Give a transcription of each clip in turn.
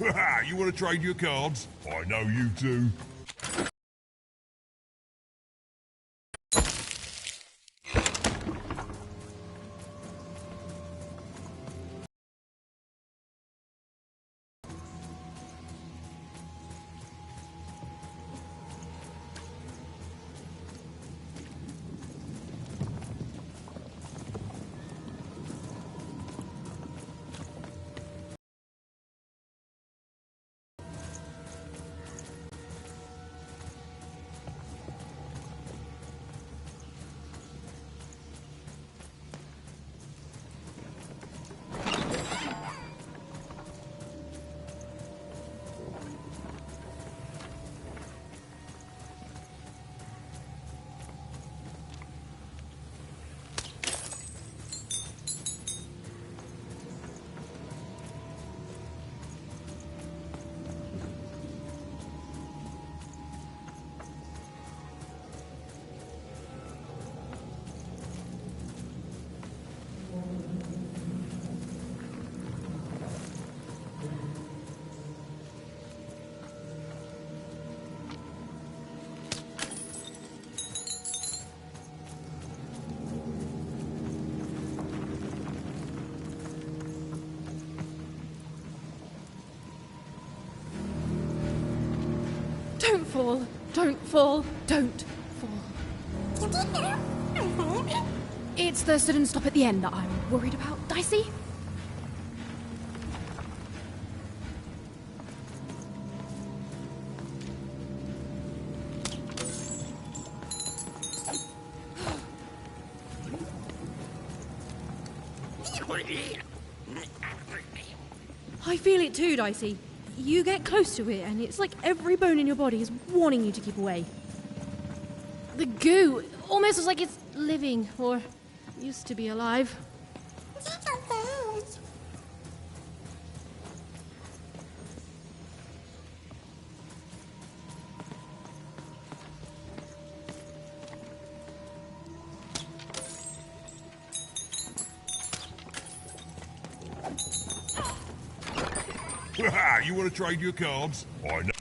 You want to trade your cards? I know you do. Don't fall. Don't fall. Don't fall. It's the sudden stop at the end that I'm worried about, Dicey. I feel it too, Dicey. You get close to it, and it's like every bone in your body is warning you to keep away. The goo almost looks like it's living, or used to be alive. You want to trade your cards? I know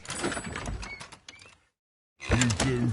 you do.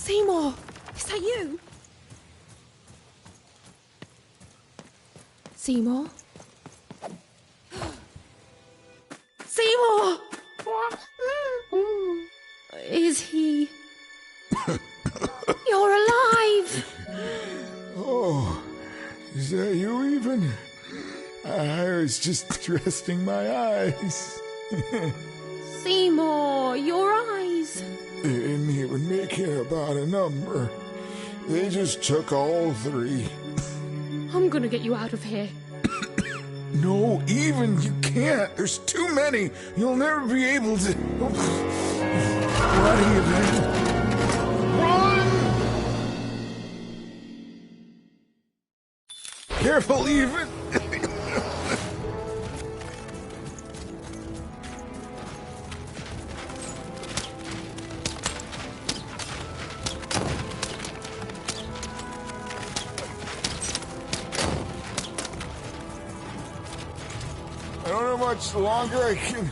Seymour! Is that you? Seymour? Seymour! Is he... You're alive! Oh, is that you even? I was just resting my eyes. Seymour, your eyes. They didn't even make care about a number. They just took all three. I'm gonna get you out of here. No, even you can't. There's too many. You'll never be able to. What are you doing? Run! Careful, even. I don't know how much longer I can.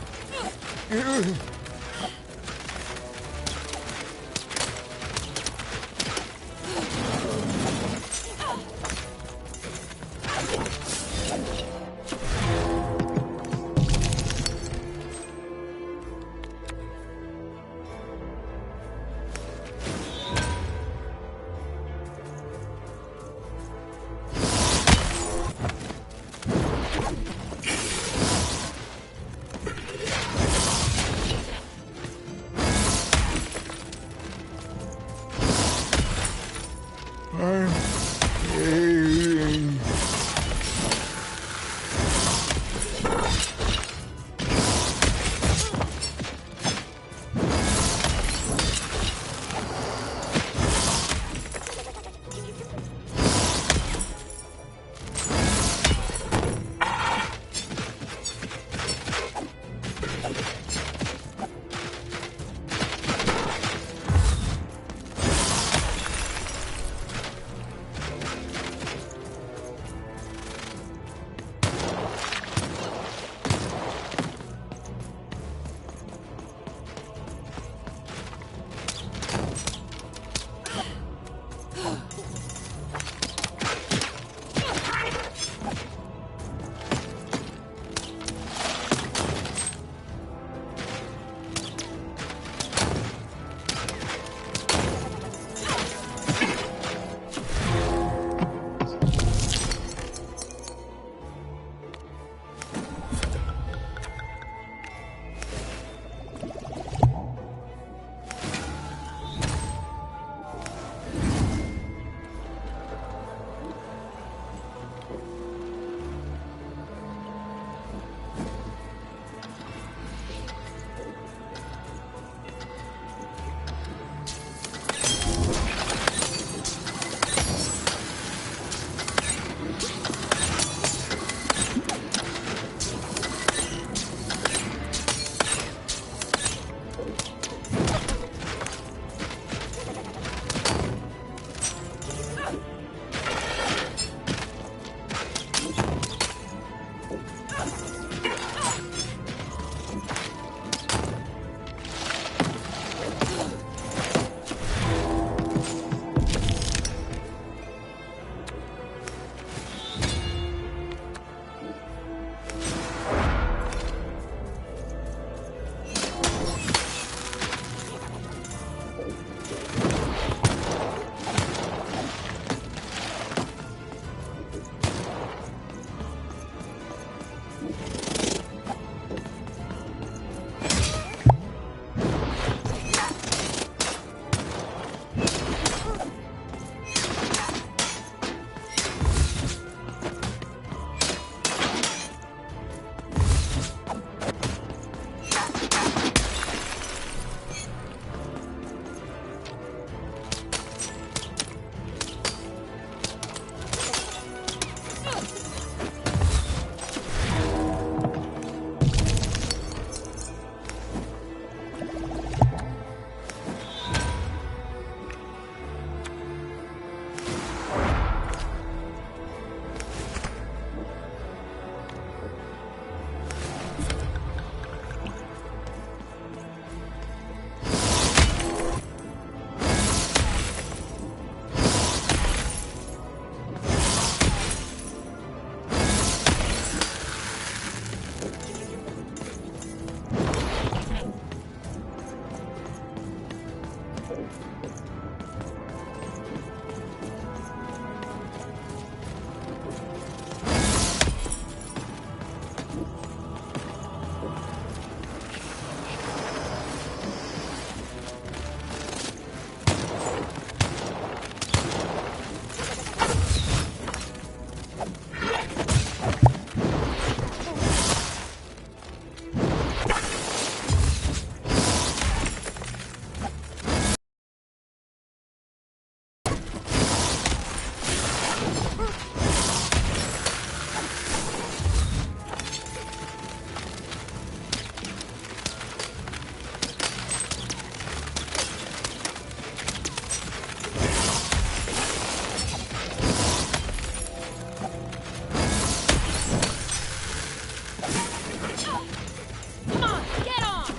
Come on, get on!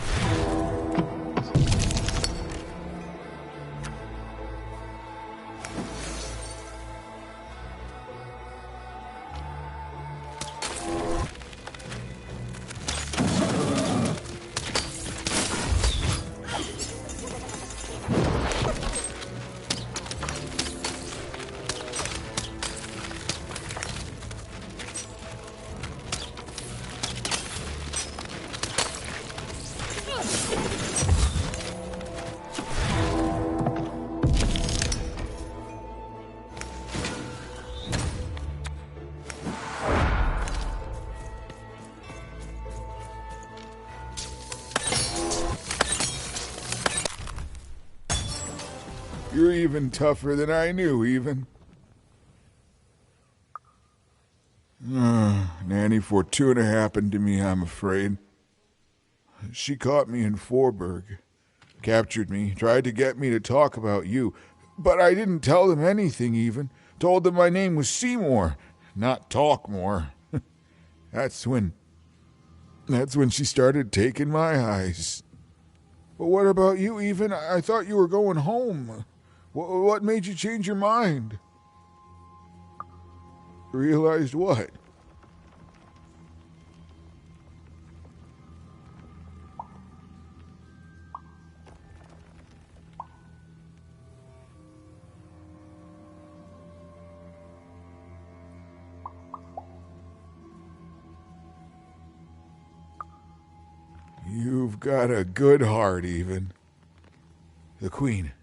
You're even tougher than I knew, even. Nanny Fortuna happened to me, I'm afraid. She caught me in Forburg, captured me, tried to get me to talk about you, but I didn't tell them anything even. Told them my name was Seymour, not Talkmore. That's when she started taking my eyes. But what about you, even? I thought you were going home. What made you change your mind? Realized what? You've got a good heart, even. The Queen,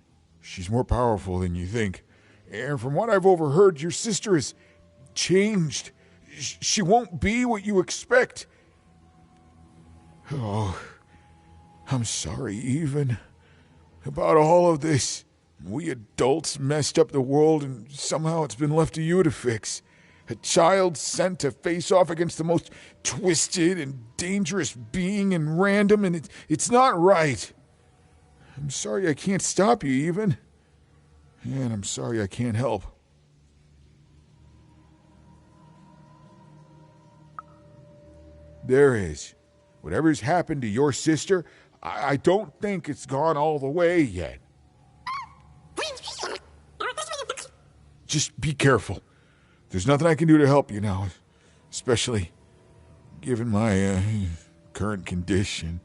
she's more powerful than you think. And from what I've overheard, your sister is changed. She won't be what you expect. Oh, I'm sorry, even. About all of this. We adults messed up the world, and somehow it's been left to you to fix. A child sent to face off against the most twisted and dangerous being and random, and it's not right. I'm sorry I can't stop you, even. And I'm sorry I can't help. There is. Whatever's happened to your sister, I don't think it's gone all the way yet. Just be careful. There's nothing I can do to help you now, especially given my current condition.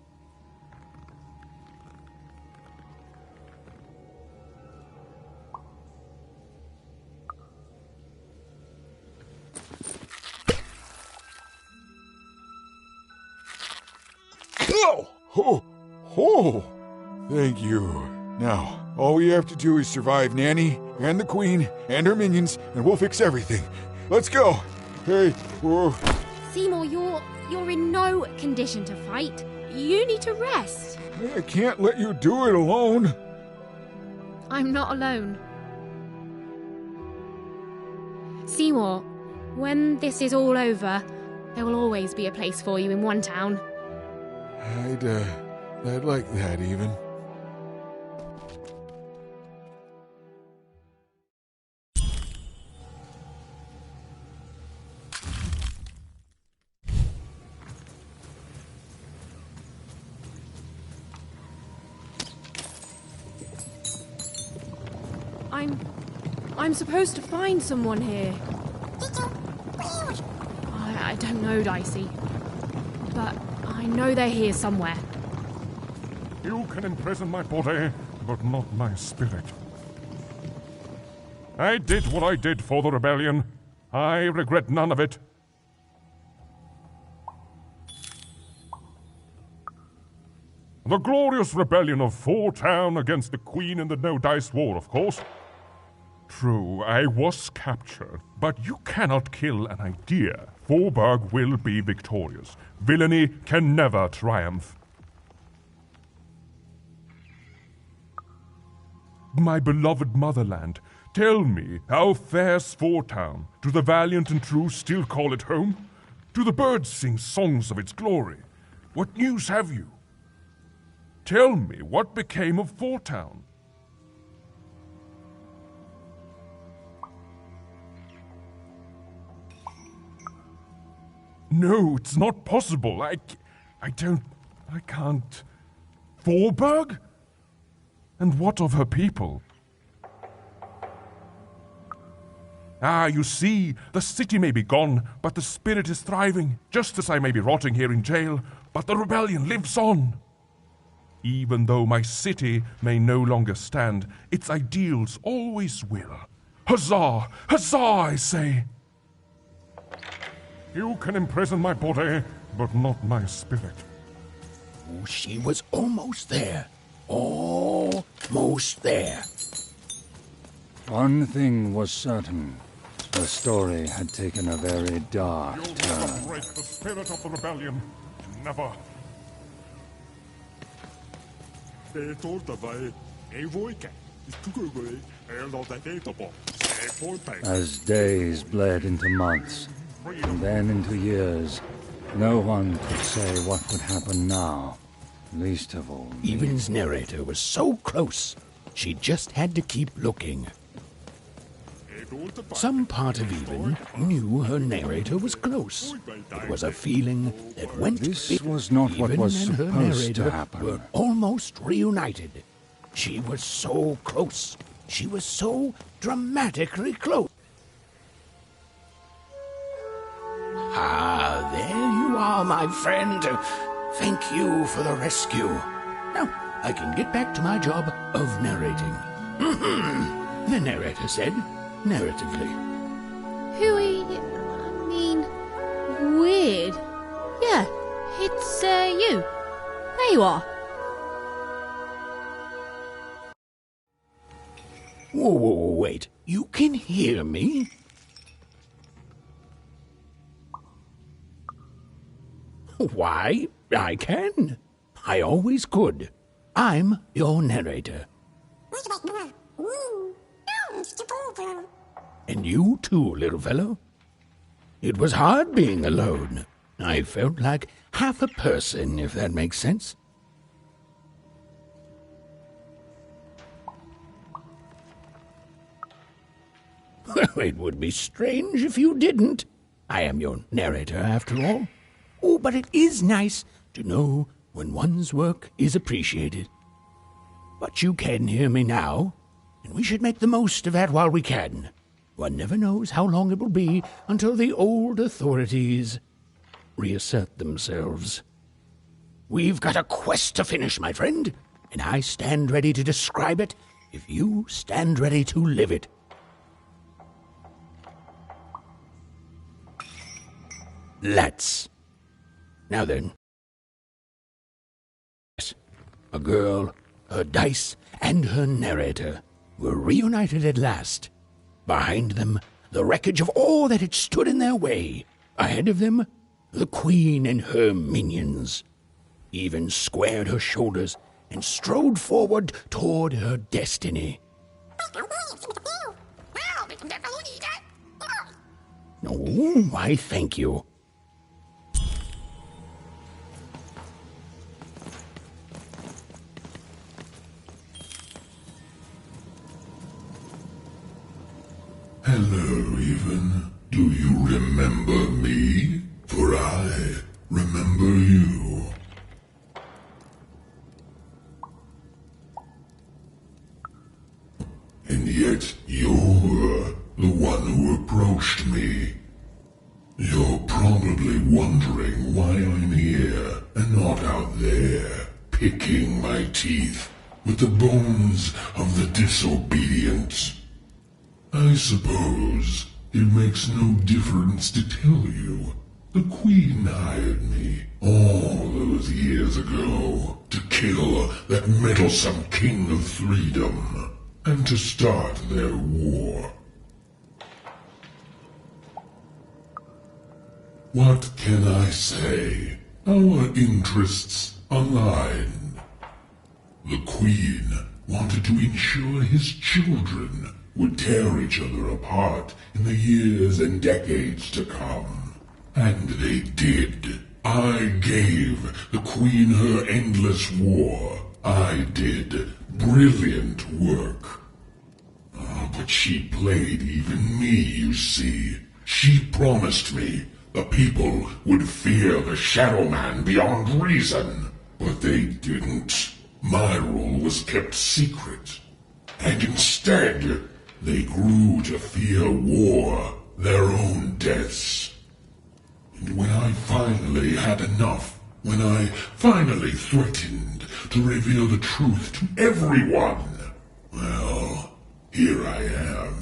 Oh, thank you. Now, all we have to do is survive Nanny and the Queen and her minions, and we'll fix everything. Let's go. Hey, whoa. Seymour, you're in no condition to fight. You need to rest. I can't let you do it alone. I'm not alone. Seymour, when this is all over, there will always be a place for you in one town. I'd like that, even. I'm supposed to find someone here. I don't know, Dicey. But I know they're here somewhere. You can imprison my body, but not my spirit. I did what I did for the rebellion. I regret none of it. The glorious rebellion of Four Town against the Queen in the No Dice War, of course. True, I was captured, but you cannot kill an idea. Forburg will be victorious. Villainy can never triumph. My beloved motherland, tell me, how fares Four Town? Do the valiant and true still call it home? Do the birds sing songs of its glory? What news have you? Tell me, what became of Four Town? No, it's not possible. I can't. Forburg? And what of her people? Ah, you see, the city may be gone, but the spirit is thriving, just as I may be rotting here in jail, but the rebellion lives on. Even though my city may no longer stand, its ideals always will. Huzzah! Huzzah, I say! You can imprison my body, but not my spirit. Oh, she was almost there. Almost there. One thing was certain. The story had taken a very dark You'll turn. never break the spirit of the rebellion. Never. As days bled into months, and then into years, no one could say what would happen now, least of all me. Even's narrator was so close, she just had to keep looking. Some part of Even knew her narrator was close. It was a feeling that went This was not what Even was and her supposed to narrator happen. were almost reunited. She was so close. She was so dramatically close. Ah, there you are, my friend. Thank you for the rescue. Now, I can get back to my job of narrating. The narrator said, narratively. Hooey, I mean, weird. Yeah, it's you. There you are. Whoa, wait. You can hear me? Why, I can. I always could. I'm your narrator. And you too, little fellow. It was hard being alone. I felt like half a person, if that makes sense. Well, it would be strange if you didn't. I am your narrator, after all. Oh, but it is nice to know when one's work is appreciated. But you can hear me now, and we should make the most of that while we can. One never knows how long it will be until the old authorities reassert themselves. We've got a quest to finish, my friend, and I stand ready to describe it if you stand ready to live it. Let's. Now then. Yes, a girl, her dice, and her narrator were reunited at last. Behind them, the wreckage of all that had stood in their way. Ahead of them, the queen and her minions. Even squared her shoulders and strode forward toward her destiny. Oh, I thank you. Hello, Even. Do you remember me? For I remember you. And yet you're the one who approached me. You're probably wondering why I'm here and not out there, picking my teeth with the bones of the disobedient. I suppose it makes no difference to tell you. The Queen hired me all those years ago to kill that meddlesome King of Freedom and to start their war. What can I say? Our interests aligned. The Queen wanted to ensure his children would tear each other apart in the years and decades to come. And they did. I gave the Queen her endless war. I did brilliant work. Oh, but she played even me, you see. She promised me the people would fear the Shadow Man beyond reason. But they didn't. My rule was kept secret. And instead, they grew to fear war, their own deaths. And when I finally had enough, when I finally threatened to reveal the truth to everyone, well, here I am.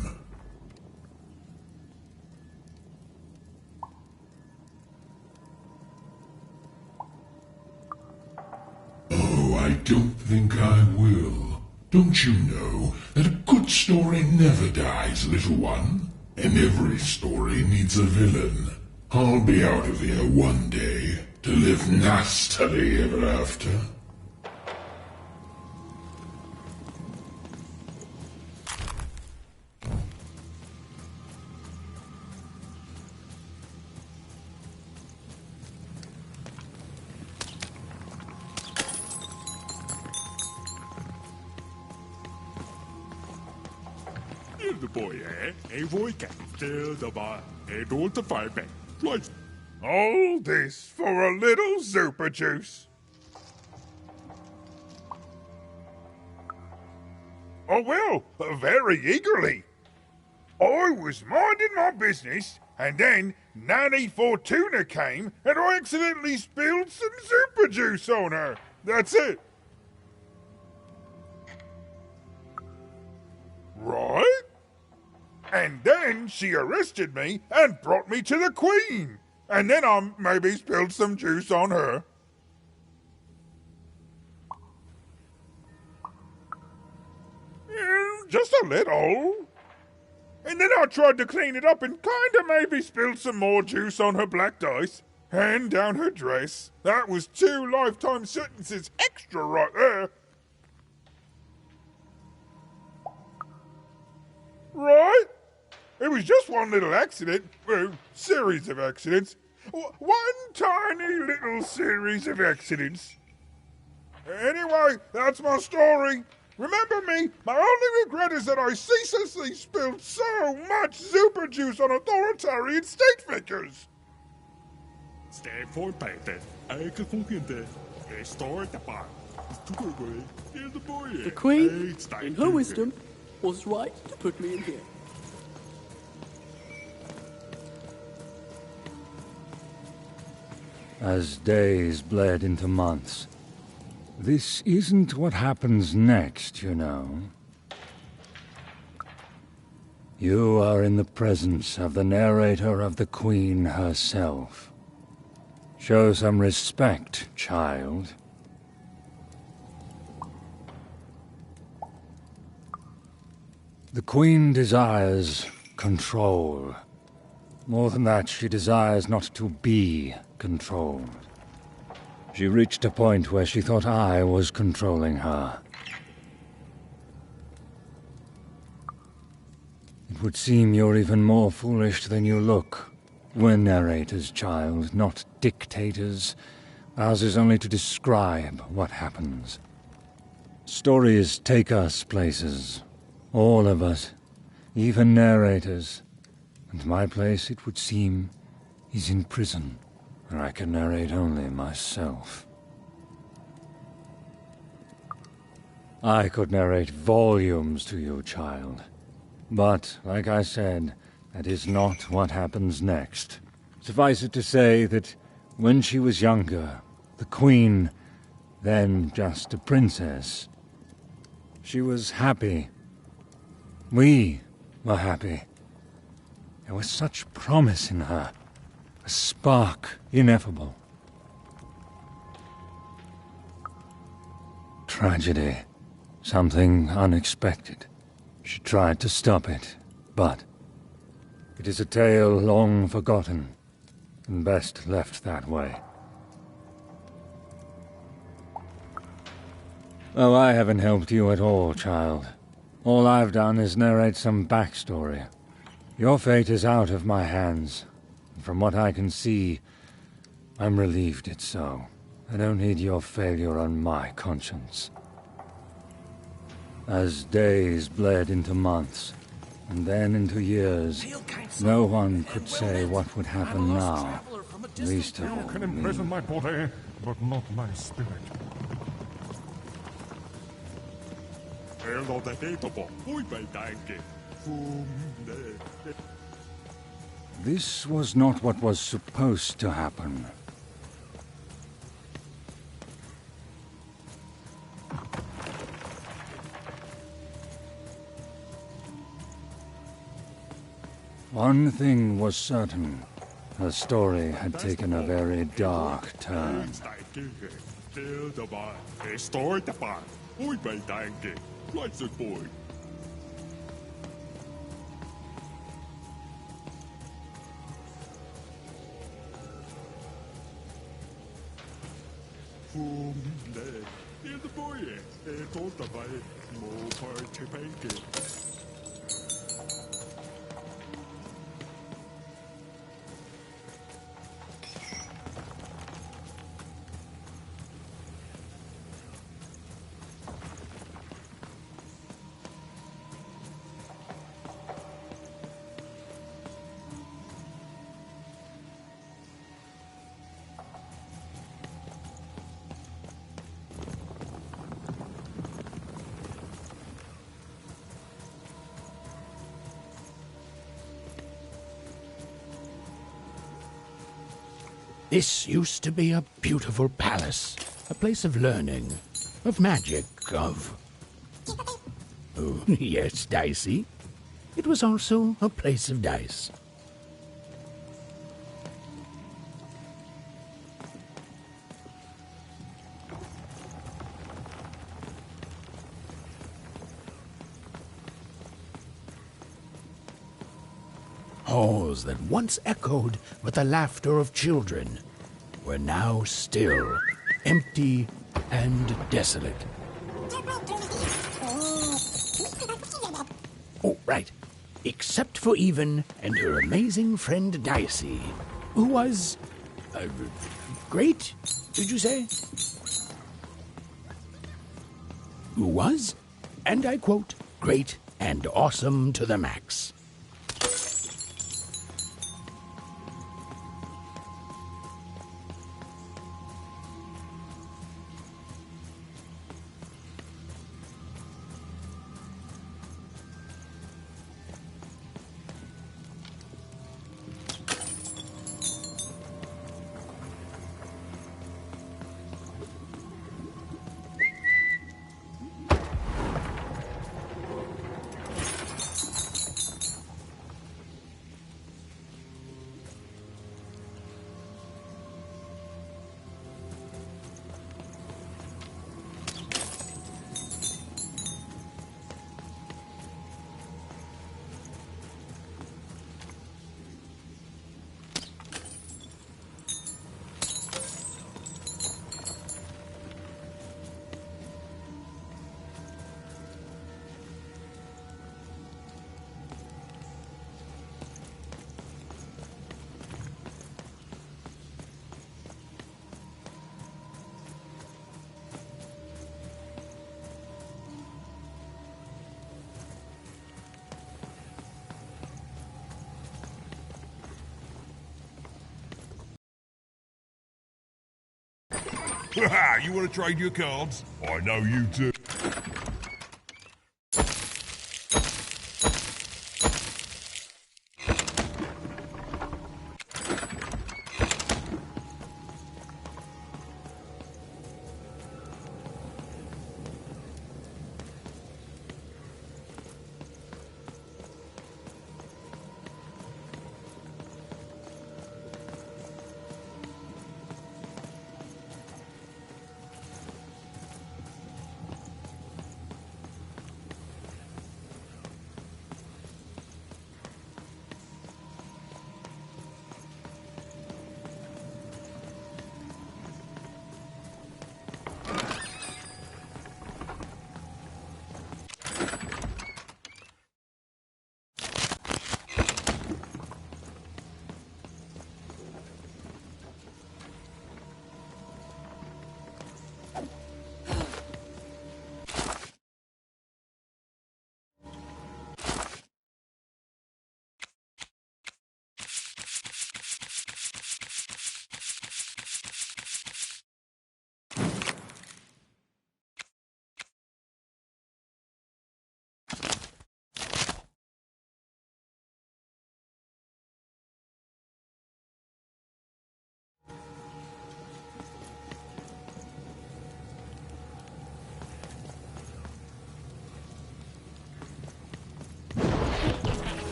Oh, I don't think I will. Don't you know that a good story never dies, little one? And every story needs a villain. I'll be out of here one day to live nastily ever after. De boje, en voor kijken, de maar, en door te vijven. Blijf. All this for a little super juice. Oh, well, very eagerly. I was minding my business, and then Nanny Fortuna came, and I accidentally spilled some super juice on her. That's it. Right? And then she arrested me and brought me to the Queen. And then I maybe spilled some juice on her. Just a little. And then I tried to clean it up and kinda maybe spilled some more juice on her black dice. And down her dress. That was 2 lifetime sentences extra right there. Right? It was just one little accident. Well, series of accidents. One tiny little series of accidents. Anyway, that's my story. Remember me, my only regret is that I ceaselessly spilled so much super juice on authoritarian state figures. Stand for Panther. I can forget that. Start the bar. The Queen, in her wisdom, was right to put me in here. As days bled into months, this isn't what happens next, you know. You are in the presence of the narrator of the Queen herself. Show some respect, child. The Queen desires control. More than that, she desires not to be controlled. She reached a point where she thought I was controlling her. It would seem you're even more foolish than you look. We're narrators, child, not dictators. Ours is only to describe what happens. Stories take us places. All of us. Even narrators. And my place, it would seem, is in prison, where I can narrate only myself. I could narrate volumes to you, child. But, like I said, that is not what happens next. Suffice it to say that when she was younger, the Queen then just a princess. She was happy. We were happy. There was such promise in her, a spark ineffable. Tragedy, something unexpected. She tried to stop it, but it is a tale long forgotten, and best left that way. Oh, I haven't helped you at all, child. All I've done is narrate some backstory. Your fate is out of my hands, and from what I can see, I'm relieved it's so. I don't need your failure on my conscience. As days bled into months, and then into years, no one could say what would happen now, least of You all can me. imprison my body, but not my spirit. Hello, the datable. Ui, bay danke. This was not what was supposed to happen. One thing was certain. Her story had taken a very dark turn. Still the bar. Story the bar. Ui, bay danke. What's the boy? Here's the boy. Told the boy. More party banking. This used to be a beautiful palace, a place of learning, of magic, of... Oh, yes, Dicey. It was also a place of dice. Halls that once echoed with the laughter of children were now still, empty, and desolate. Oh, right. Except for Even and her amazing friend Dicey, who was... great, did you say? Who was, and I quote, great and awesome to the max. You want to trade your cards? I know you do.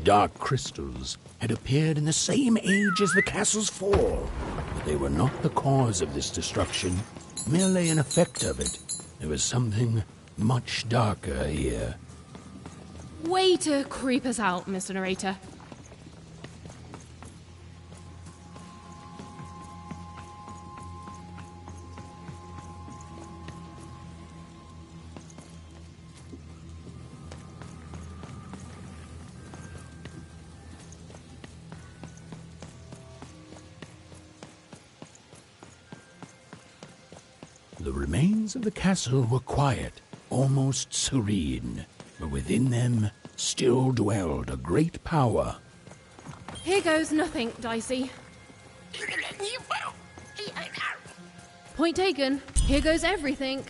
The dark crystals had appeared in the same age as the castle's fall, but they were not the cause of this destruction, merely an effect of it. There was something much darker here. Way to creep us out, Mr. Narrator. The remains of the castle were quiet, almost serene, but within them still dwelled a great power. Here goes nothing, Dicey. Point taken. Here goes everything.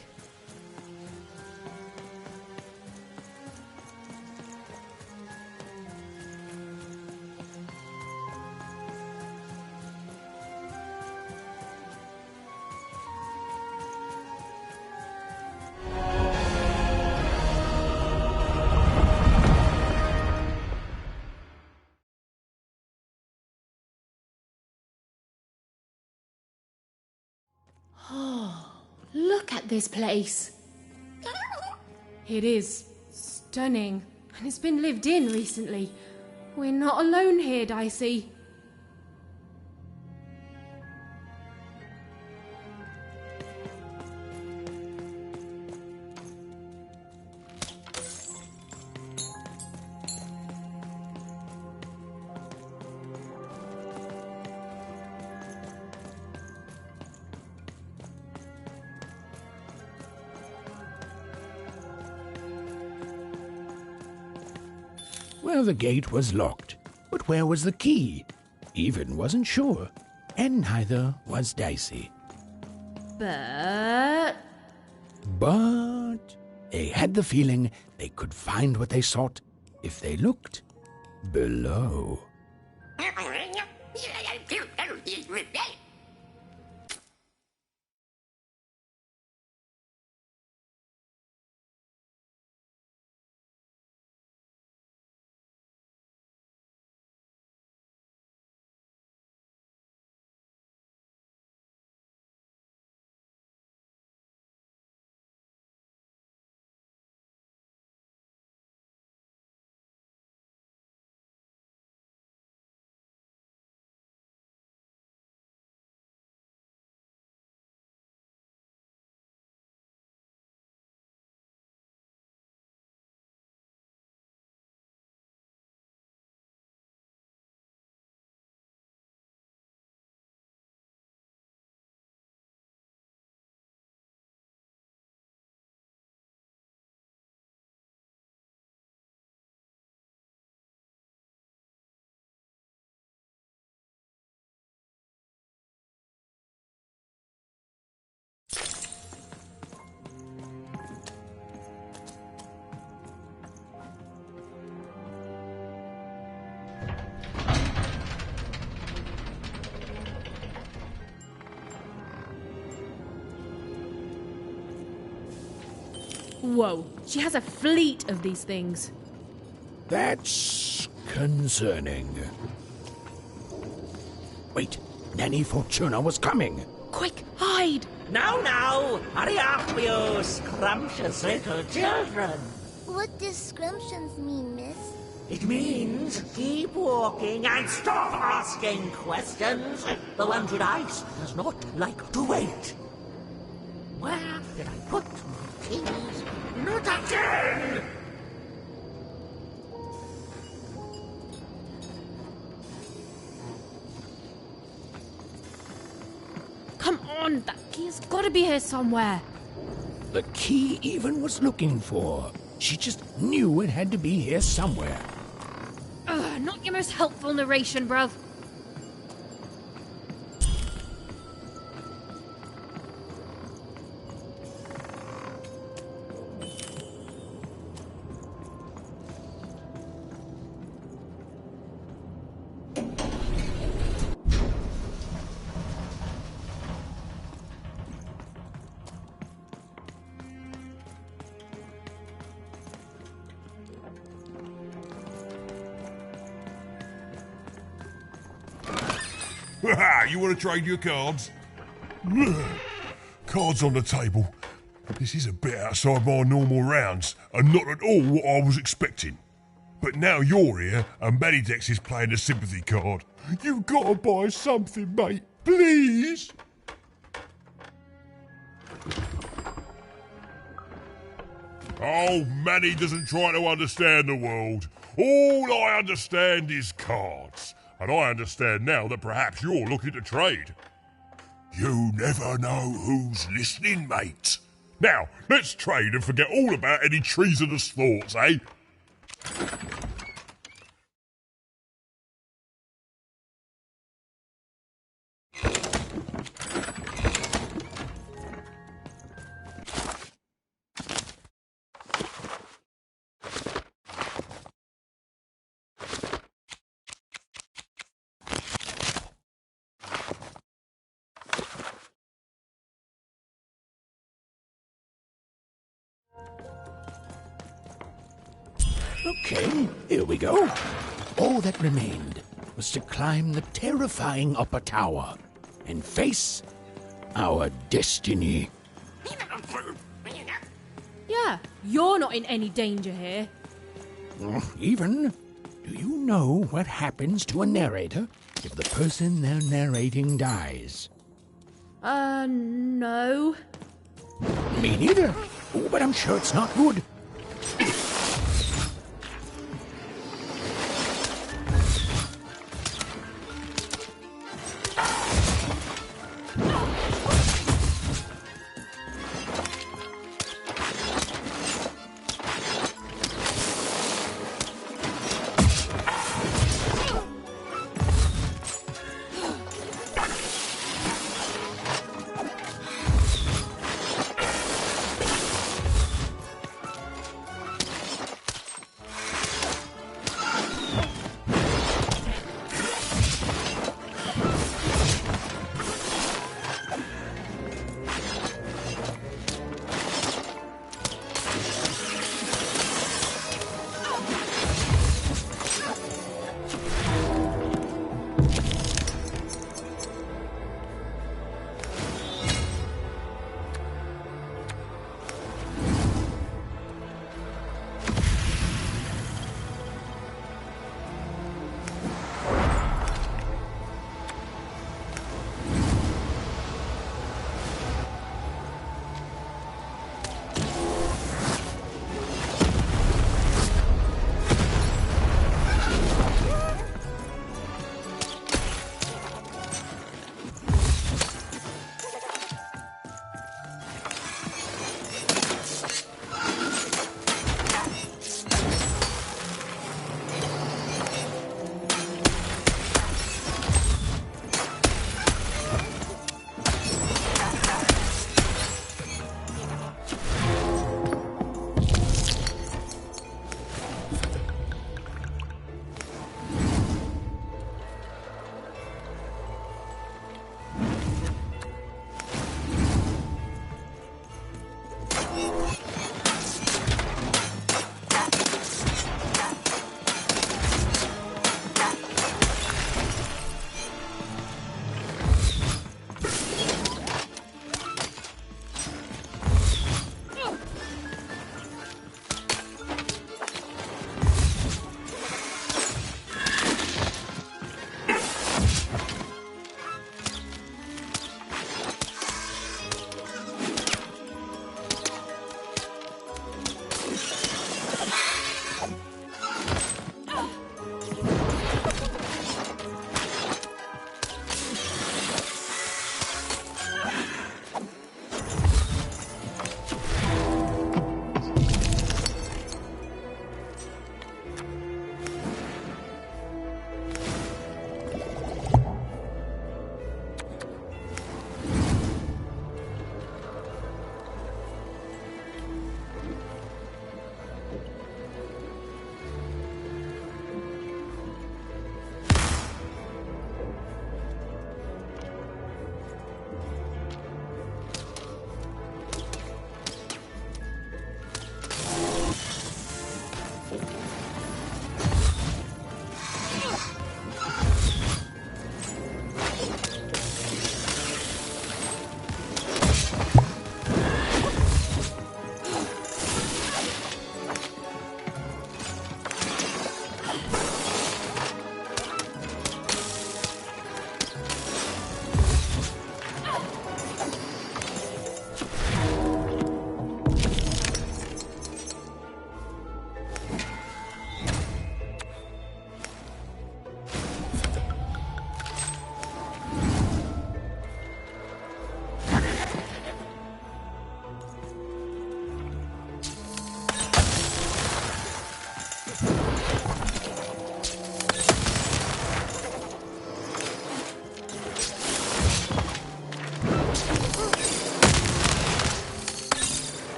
Look at this place. It is stunning, and it's been lived in recently. We're not alone here, Dicey. Well, the gate was locked, but where was the key? Even wasn't sure, and neither was Dicey. But They had the feeling they could find what they sought if they looked below. whoa, she has a fleet of these things. That's concerning. Wait, Nanny Fortuna was coming. Quick, hide! Now, hurry up, you scrumptious little children. What does scrumptions mean, miss? It means keep walking and stop asking questions. The Wondred Ice does not like to wait. Where did I put my keys? Not again! Come on, that key's gotta be here somewhere. The key even was looking for. She just knew it had to be here somewhere. Ugh, not your most helpful narration, bruv. You want to trade your cards? Cards on the table. This is a bit outside my normal rounds, and not at all what I was expecting. But now you're here, and Manidex is playing a sympathy card. You gotta buy something, mate. Please? Oh, Manny doesn't try to understand the world. All I understand is cards. And I understand now that perhaps you're looking to trade. You never know who's listening, mate. Now, let's trade and forget all about any treasonous thoughts, eh? Okay, here we go. All that remained was to climb the terrifying upper tower and face our destiny. Yeah, you're not in any danger here. Even, do you know what happens to a narrator if the person they're narrating dies? No. Me neither. Oh, but I'm sure it's not good.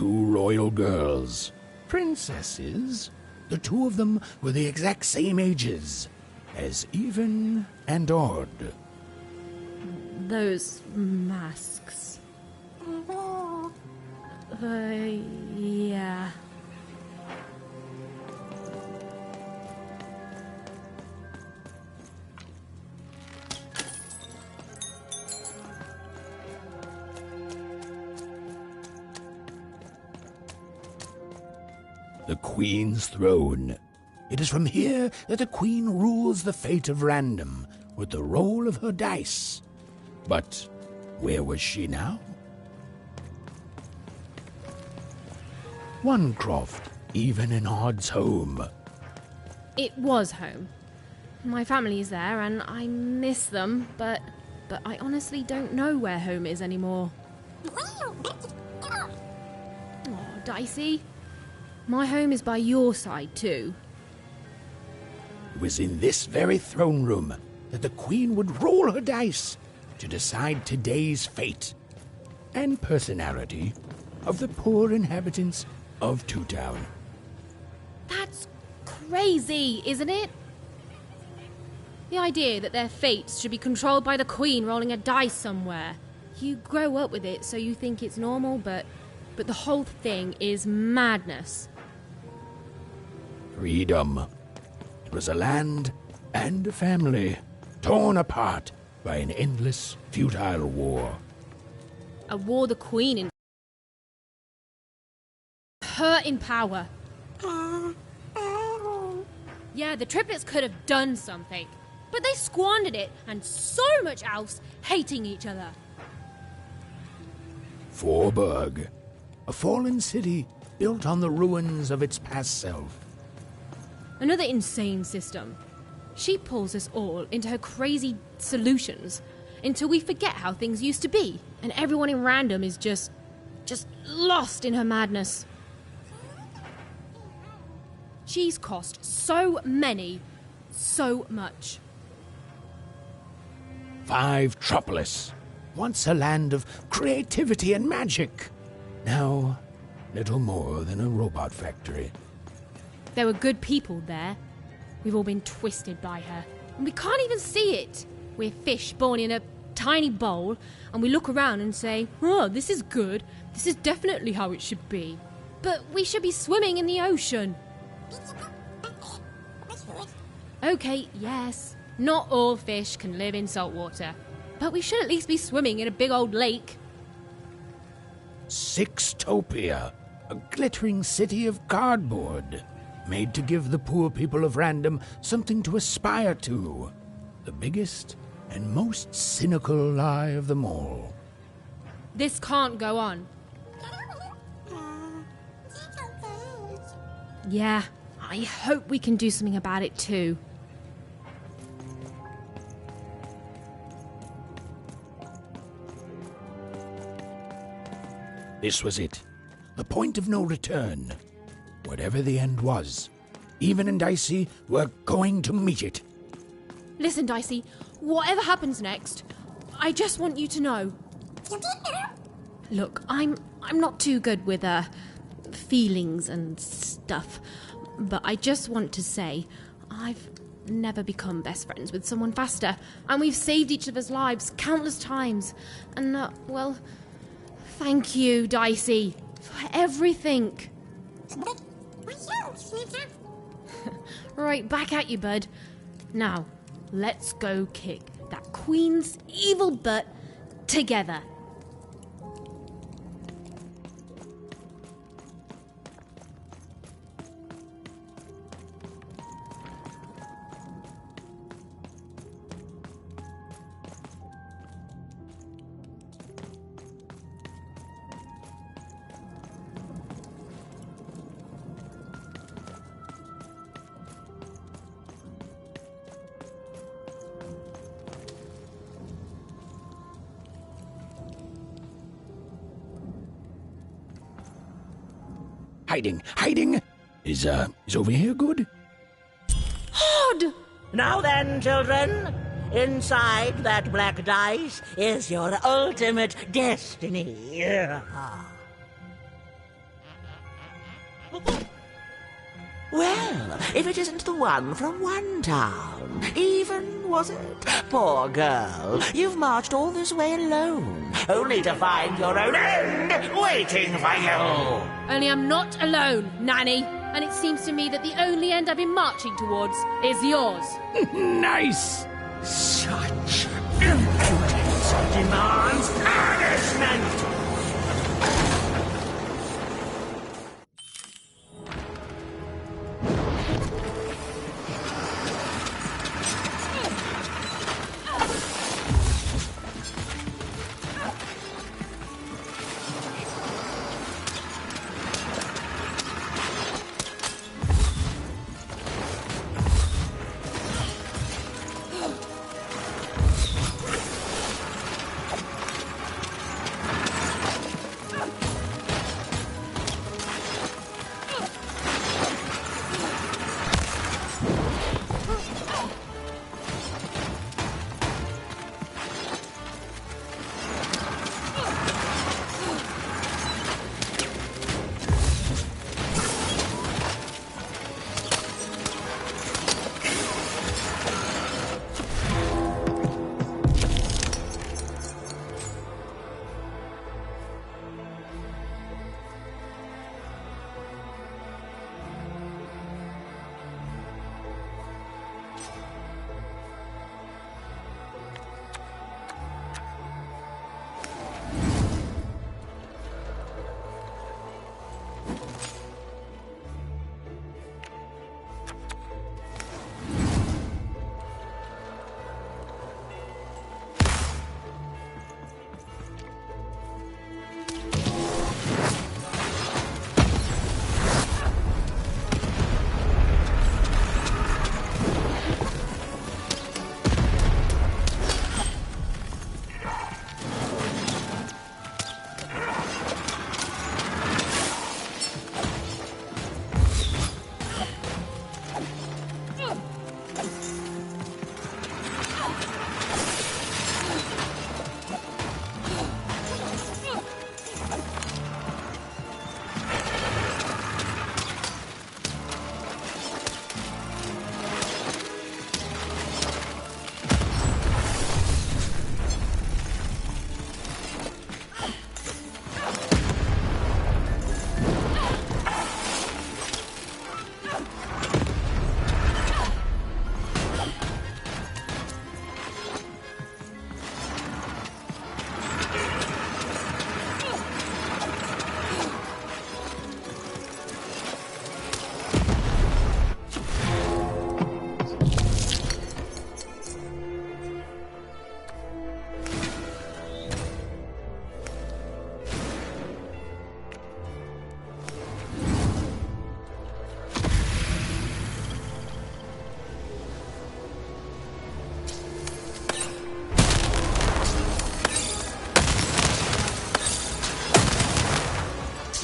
two royal girls. Princesses. The two of them were the exact same ages, as even and odd. Those masks. Yeah. The Queen's throne. It is from here that the Queen rules the fate of Random with the roll of her dice. But where was she now? Oncroft, even in Odd's home. It was home. My family's there and I miss them, but I honestly don't know where home is anymore. Oh, Dicey. My home is by your side too. It was in this very throne room that the Queen would roll her dice to decide today's fate and personality of the poor inhabitants of Two Town. That's crazy, isn't it? The idea that their fates should be controlled by the Queen rolling a dice somewhere. You grow up with it, so you think it's normal, but the whole thing is madness. Freedom. It was a land and a family torn apart by an endless, futile war. A war the Queen in... her in power. Yeah, the triplets could have done something, but they squandered it, and so much else, hating each other. Forburg, a fallen city built on the ruins of its past self. Another insane system. She pulls us all into her crazy solutions until we forget how things used to be, and everyone in Random is just lost in her madness. She's cost so much. Fivetropolis, once a land of creativity and magic. Now, little more than a robot factory. There were good people there. We've all been twisted by her, and we can't even see it. We're fish born in a tiny bowl, and we look around and say, oh, this is good. This is definitely how it should be. But we should be swimming in the ocean. Okay, yes, not all fish can live in salt water, but we should at least be swimming in a big old lake. Sixtopia, a glittering city of cardboard, made to give the poor people of Random something to aspire to. The biggest and most cynical lie of them all. This can't go on. Yeah, I hope we can do something about it too. This was it. The point of no return. Whatever the end was, Even and Dicey were going to meet it. Listen, Dicey, whatever happens next, I just want you to know. Look, I'm not too good with feelings and stuff, but I just want to say I've never become best friends with someone faster, and we've saved each other's lives countless times. And well, thank you, Dicey, for everything. Right, back at you, bud. Now, let's go kick that Queen's evil butt together. Hiding. Is over here good? Odd! Now then, children, inside that black dice is your ultimate destiny. Well, if it isn't the one from one town, even, was it? Poor girl, you've marched all this way alone, only to find your own end waiting for you. Only I'm not alone, Nanny. And it seems to me that the only end I've been marching towards is yours. Nice! Such impudence demands punishment!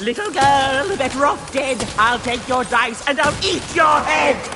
Little girl, better off dead. I'll take your dice and I'll eat your head!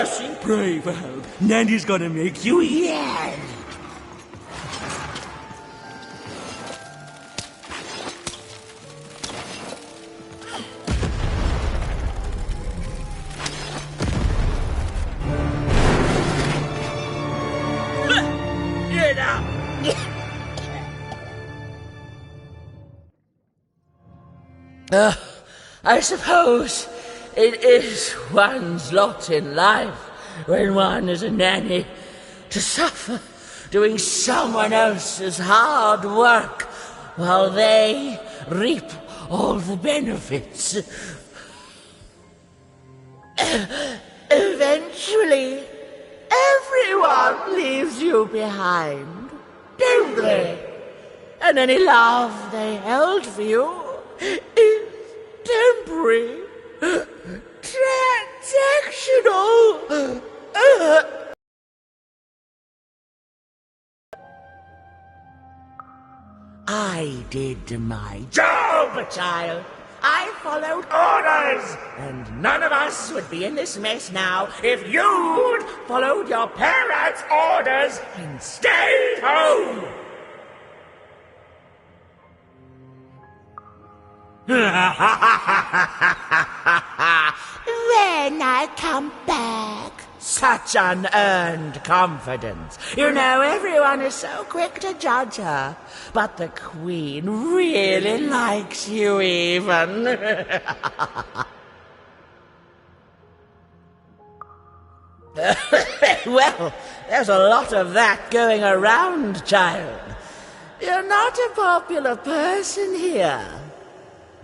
mercy. Pray for help. Nanny's gonna make you yell. I suppose it is one's lot in life when one is a nanny to suffer doing someone else's hard work while they reap all the benefits. Eventually, everyone leaves you behind, don't they? And any love they held for you is temporary, transactional. I did my job, child. I followed orders, and none of us would be in this mess now if you'd followed your parents' orders and stayed home. When I come back. Such unearned confidence. You know, everyone is so quick to judge her. But the Queen really likes you even. Well, there's a lot of that going around, child. You're not a popular person here.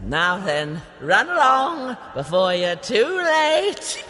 Now then, run along before you're too late.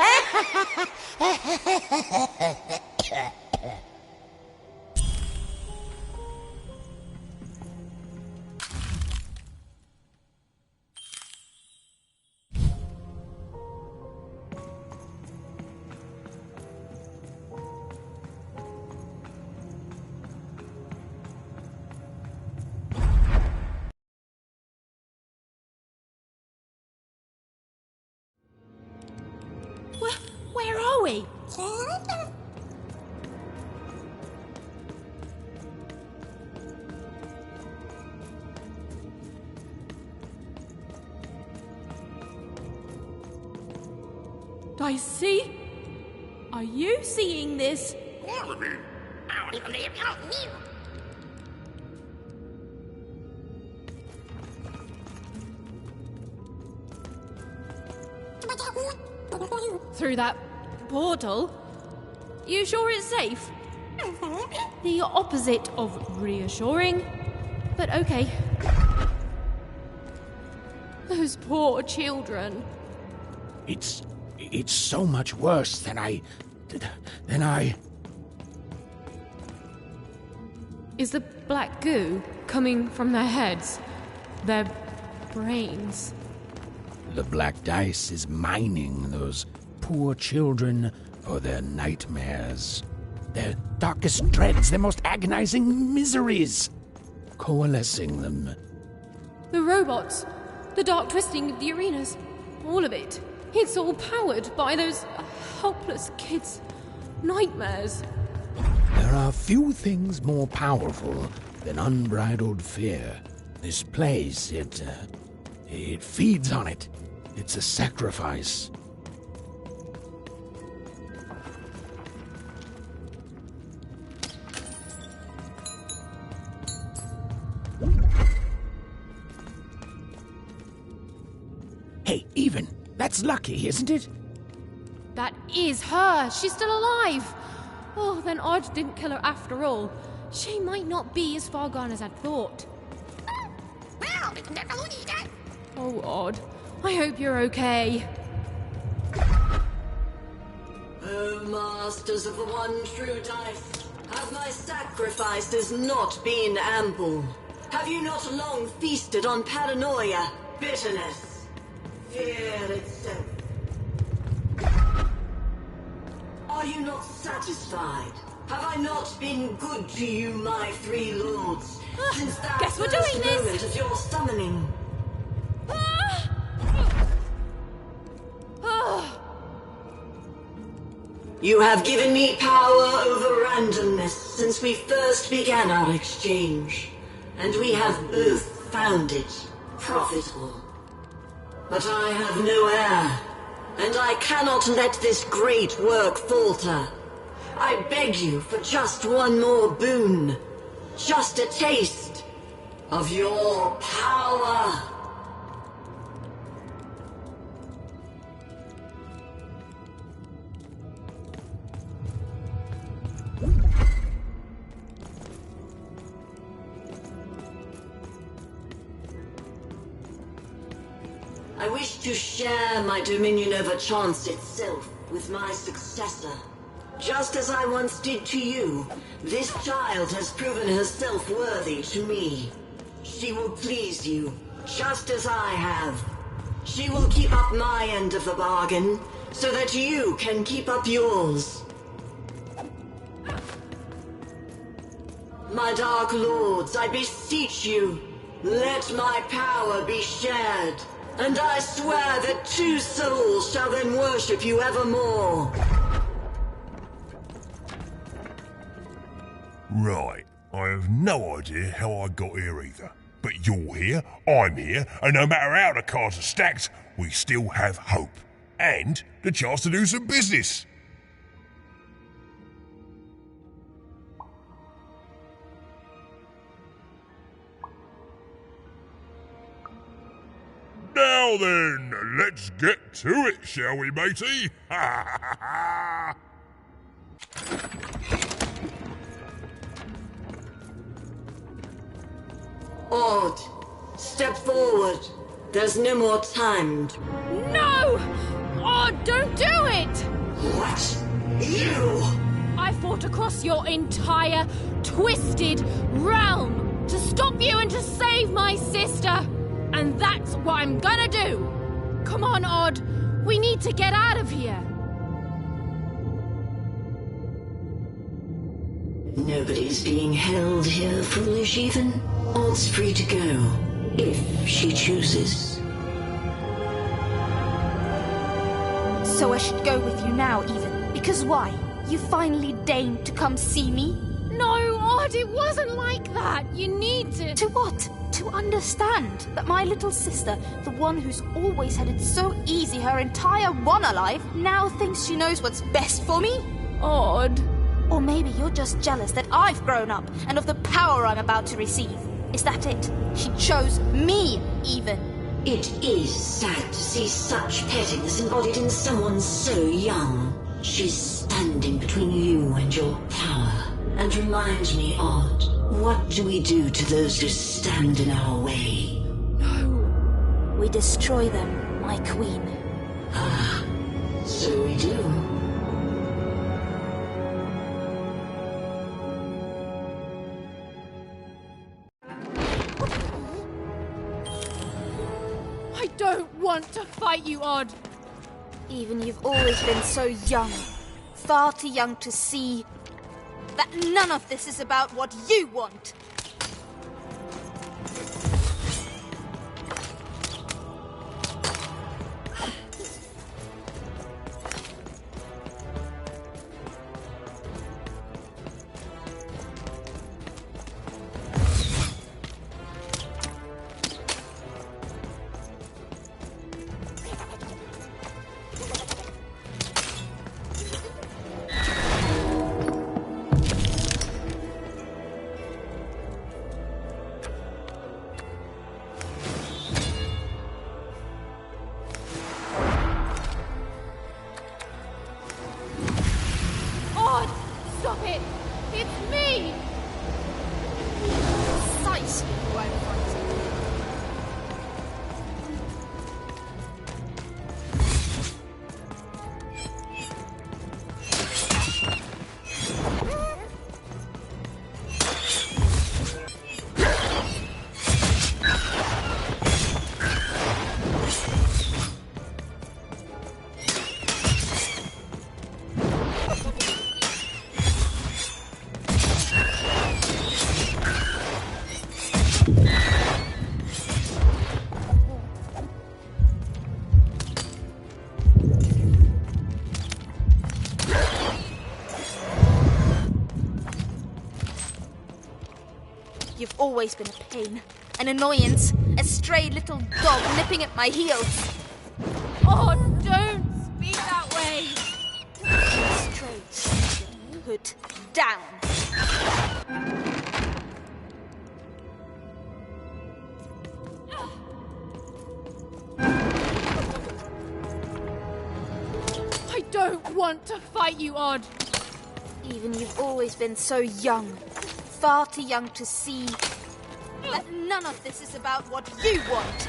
Where are we? Dicey? Are you seeing this? Through that portal? You sure it's safe? The opposite of reassuring, but okay. Those poor children. It's so much worse than I... Is the black goo coming from their heads? Their brains? The black dice is mining those poor children for their nightmares, their darkest dreads, their most agonizing miseries, coalescing them. The robots, the dark twisting of the arenas, all of it. It's all powered by those helpless kids' nightmares. There are few things more powerful than unbridled fear. This place, it feeds on it. It's a sacrifice. Hey, Even, that's lucky, isn't it? That is her. She's still alive. Oh, then Odd didn't kill her after all. She might not be as far gone as I'd thought. Oh, Odd. I hope you're okay. O masters of the one true dice, have my sacrifices not been ample? Have you not long feasted on paranoia, bitterness, fear itself? Are you not satisfied? Have I not been good to you, my three lords, since that guess we're first doing this. moment of your summoning? You have given me power over randomness since we first began our exchange, and we have both found it profitable. But I have no heir, and I cannot let this great work falter. I beg you for just one more boon, just a taste of your power. I wish to share my dominion over chance itself with my successor. Just as I once did to you, this child has proven herself worthy to me. She will please you, just as I have. She will keep up my end of the bargain, so that you can keep up yours. My Dark Lords, I beseech you, let my power be shared, and I swear that 2 souls shall then worship you evermore. Right, I have no idea how I got here either. But you're here, I'm here, and no matter how the cards are stacked, we still have hope. And the chance to do some business. Now then, let's get to it, shall we, matey? Ha ha ha! Ord, step forward. There's no more time. No! Oh, don't do it! What? You? I fought across your entire twisted realm to stop you and to save my sister. And that's what I'm gonna do. Come on, Odd. We need to get out of here. Nobody's being held here, foolish even. Odd's free to go, if she chooses. So I should go with you now, even. Because why? You finally deigned to come see me? No, Odd, it wasn't like that. You need to... To what? To understand that my little sister, the one who's always had it so easy her entire one life, now thinks she knows what's best for me? Odd. Or maybe you're just jealous that I've grown up and of the power I'm about to receive. Is that it? She chose me, even. It is sad to see such pettiness embodied in someone so young. She's standing between you and your power. And reminds me, Odd, what do we do to those who stand in our way? No. We destroy them, my queen. Ah, so we do. I don't want to fight you, Odd. Even you've always been so young. Far too young to see that none of this is about what you want. always been a pain, an annoyance, a stray little dog nipping at my heels. Oh, don't speak that way! Straight, put down. I don't want to fight you, Odd. Even you've always been so young, far too young to see that none of this is about what you want.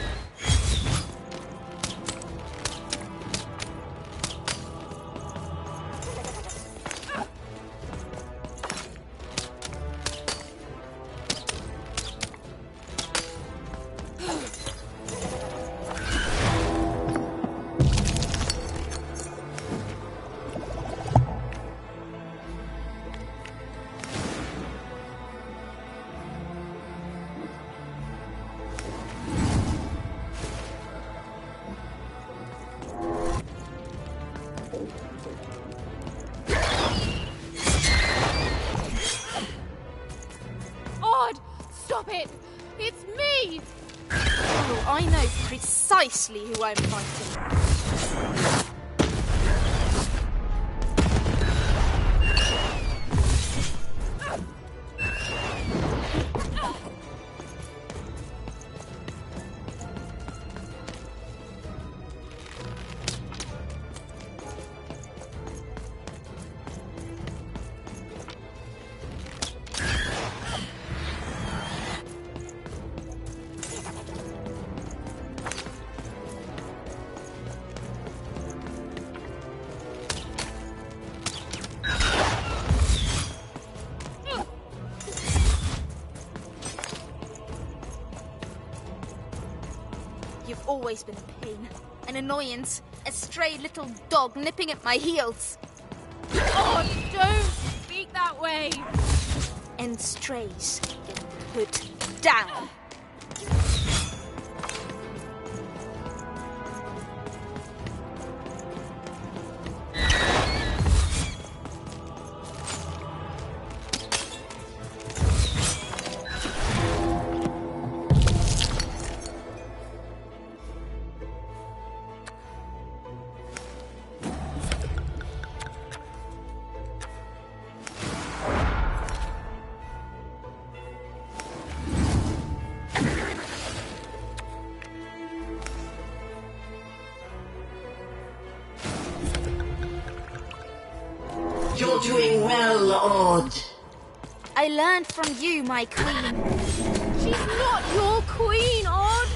Stop it! It's me! Oh, I know precisely who I'm fighting. You've always been a pain, an annoyance, a stray little dog nipping at my heels. Oh, don't speak that way! And strays get put down. You're doing well, Odd. I learned from you, my queen. She's not your queen, Odd!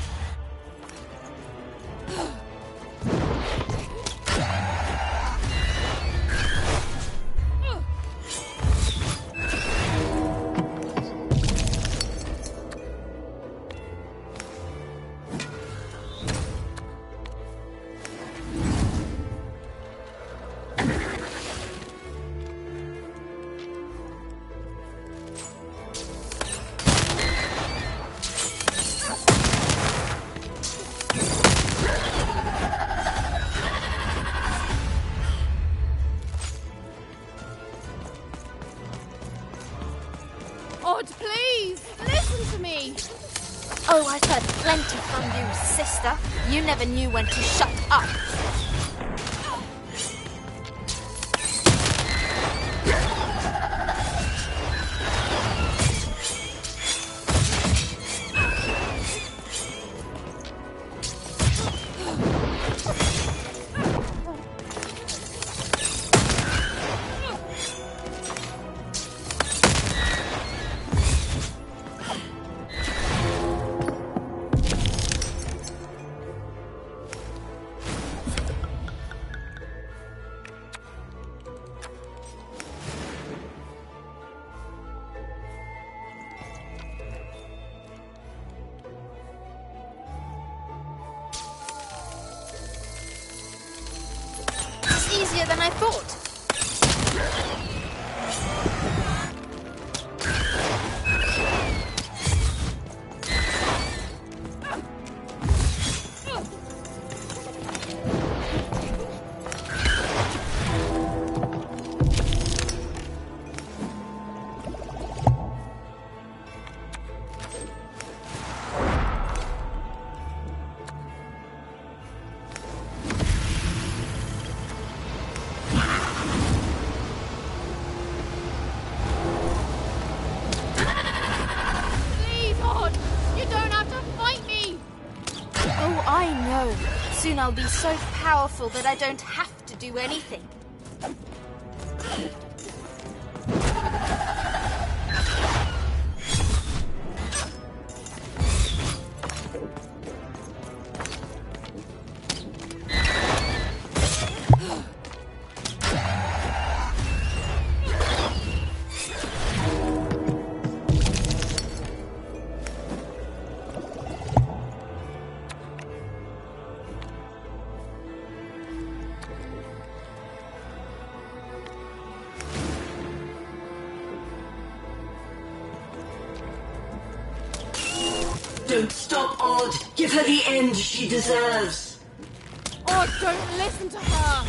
Odd, please! Listen to me! Oh, I've heard plenty from you, sister. You never knew when to shut up. Easier than I thought. I know. Soon I'll be so powerful that I don't have to do anything. Don't stop, Odd. Give her the end she deserves. Oh, don't listen to her!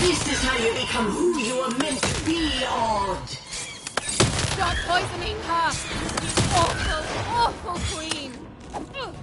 This is how you become who you are meant to be, Odd. Stop poisoning her! You awful, awful queen! Ugh.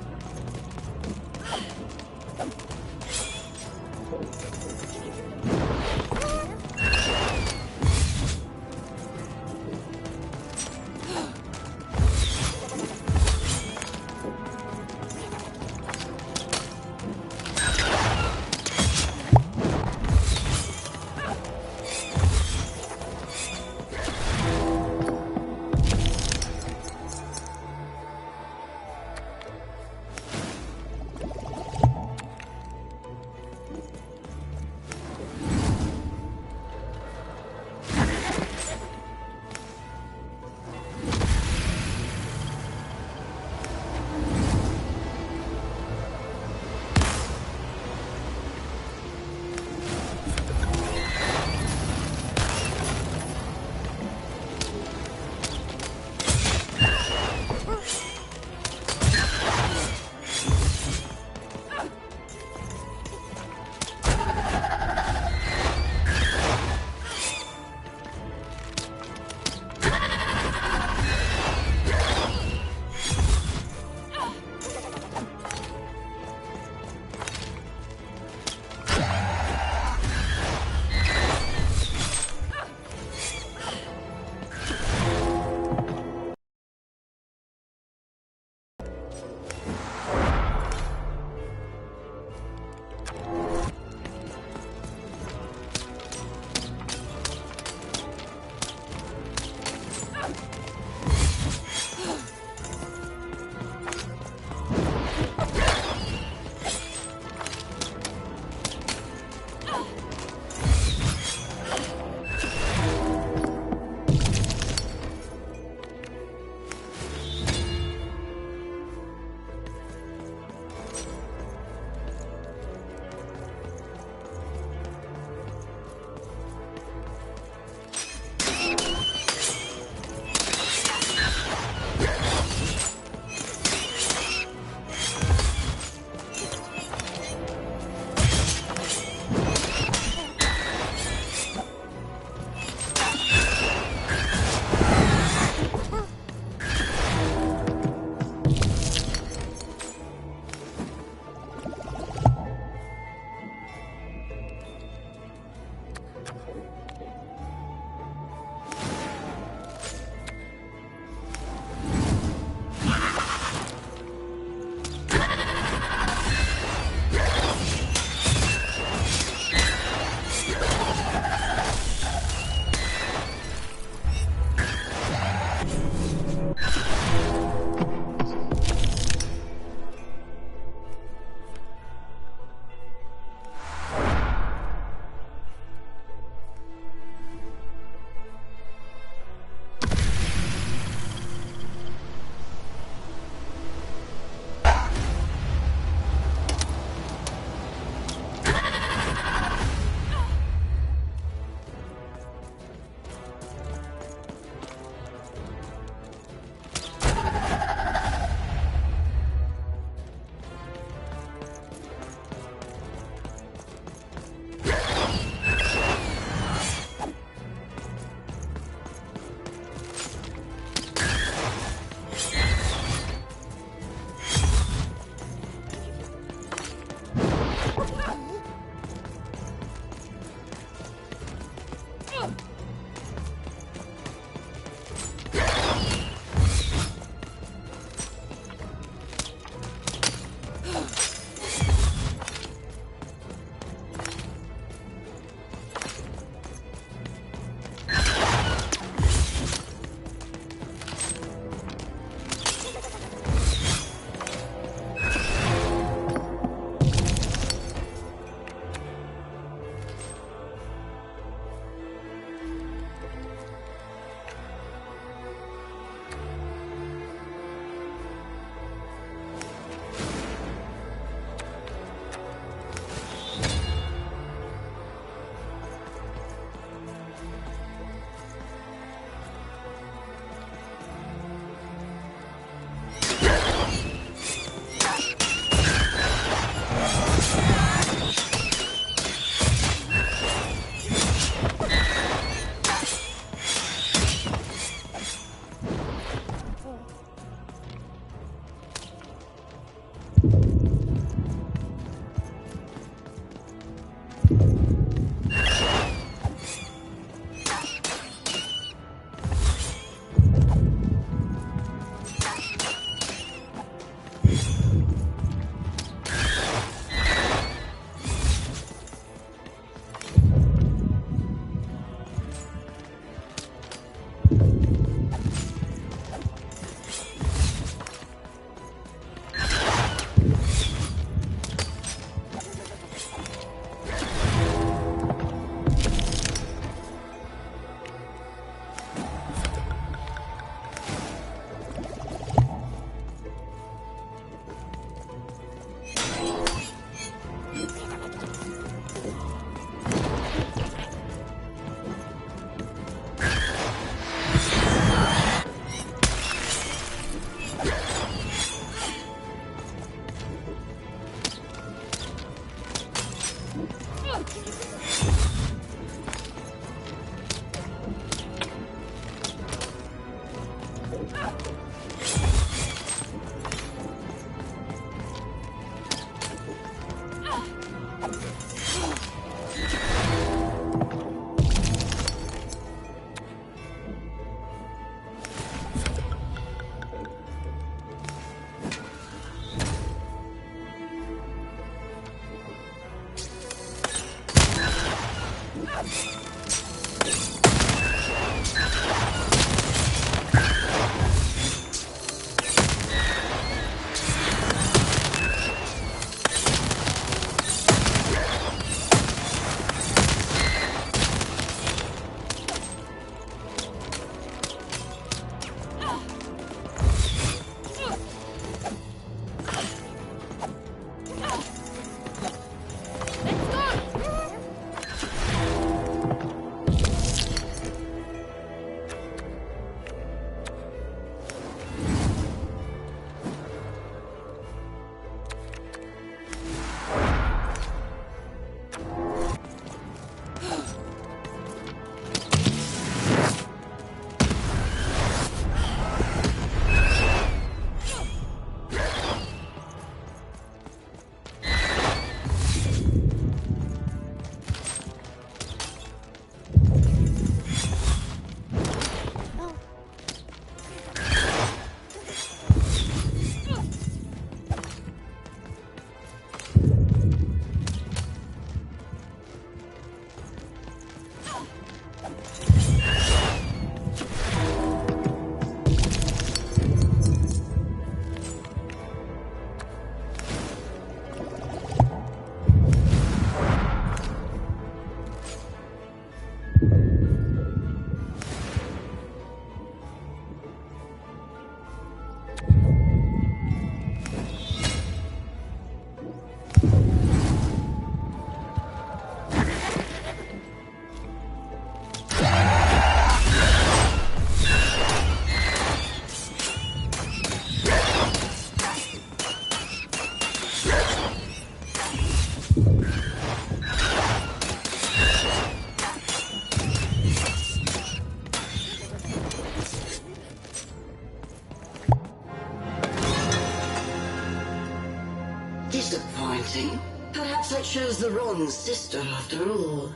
Disappointing. Perhaps I chose the wrong sister after all.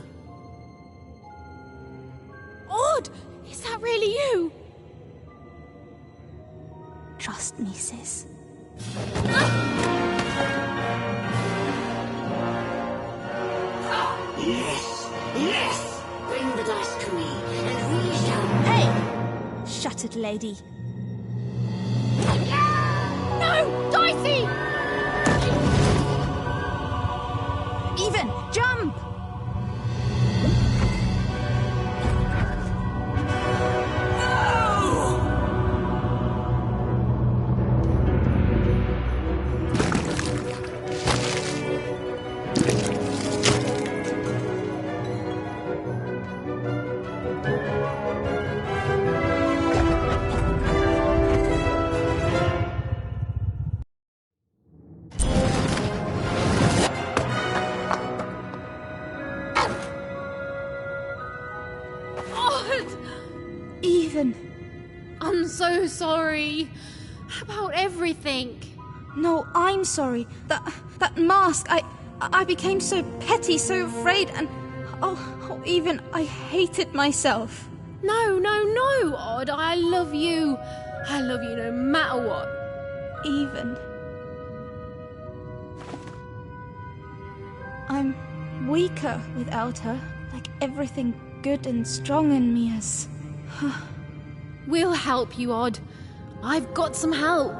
Odd! Is that really you? Trust me, sis. Yes, yes! Bring the dice to me, and we shall... Hey! Shattered lady. No! Dicey! Even! Jump! Even. I'm so sorry about everything. No, I'm sorry. That mask, I became so petty, so afraid, and even I hated myself. No, Odd. I love you. I love you no matter what. Even. I'm weaker without her. Like everything good and strong in me has... We'll help you, Odd. I've got some help.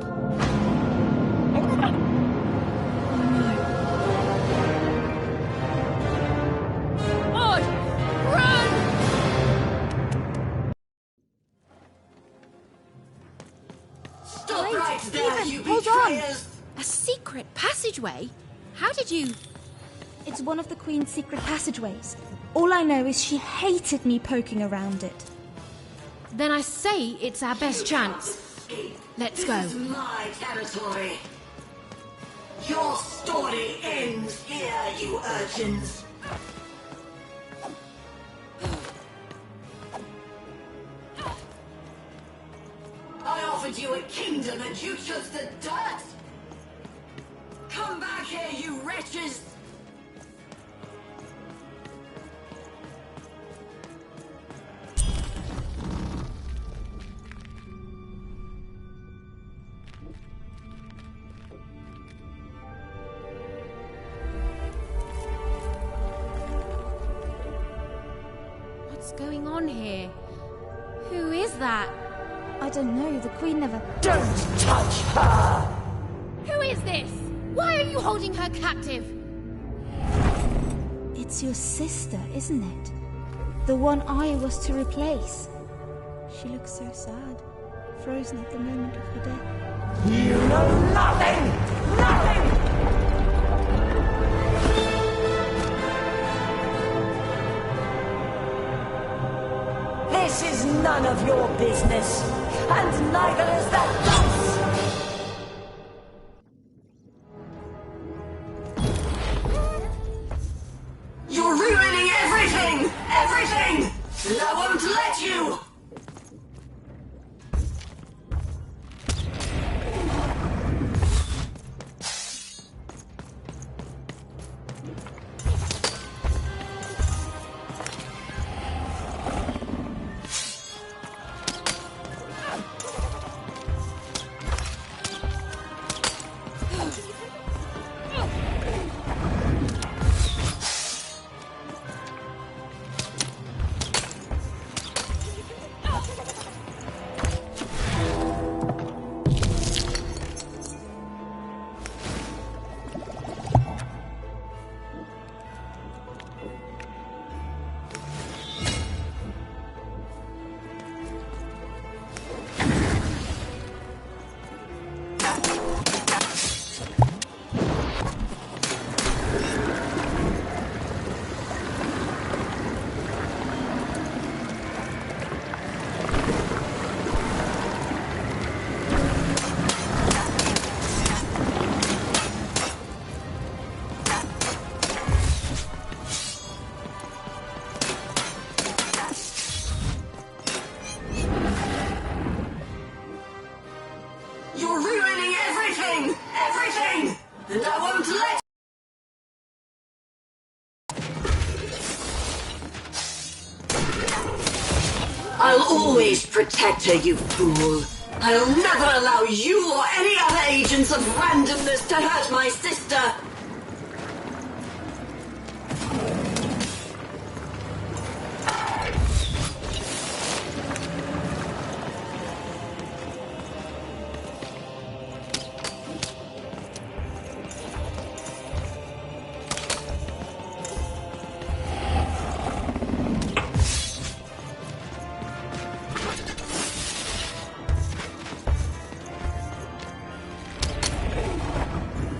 Odd, run! Stop right there, you hold on! betrayers! A secret passageway? How did you... It's one of the Queen's secret passageways. All I know is she hated me poking around it. Then I say it's our best chance. Let's go. This is my territory. Your story ends here, you urchins. I offered you a kingdom and you chose the dirt. Come back here, you wretches. What's going on here? Who is that? I don't know, the Queen never... Don't touch her! Who is this? Why are you holding her captive? It's your sister, isn't it? The one I was to replace. She looks so sad, frozen at the moment of her death. You know nothing! Nothing! This is none of your business, and neither is that dice! You're ruining everything! Everything! And I won't let you! always protect her, you fool. I'll never allow you or any other agents of randomness to hurt my sister.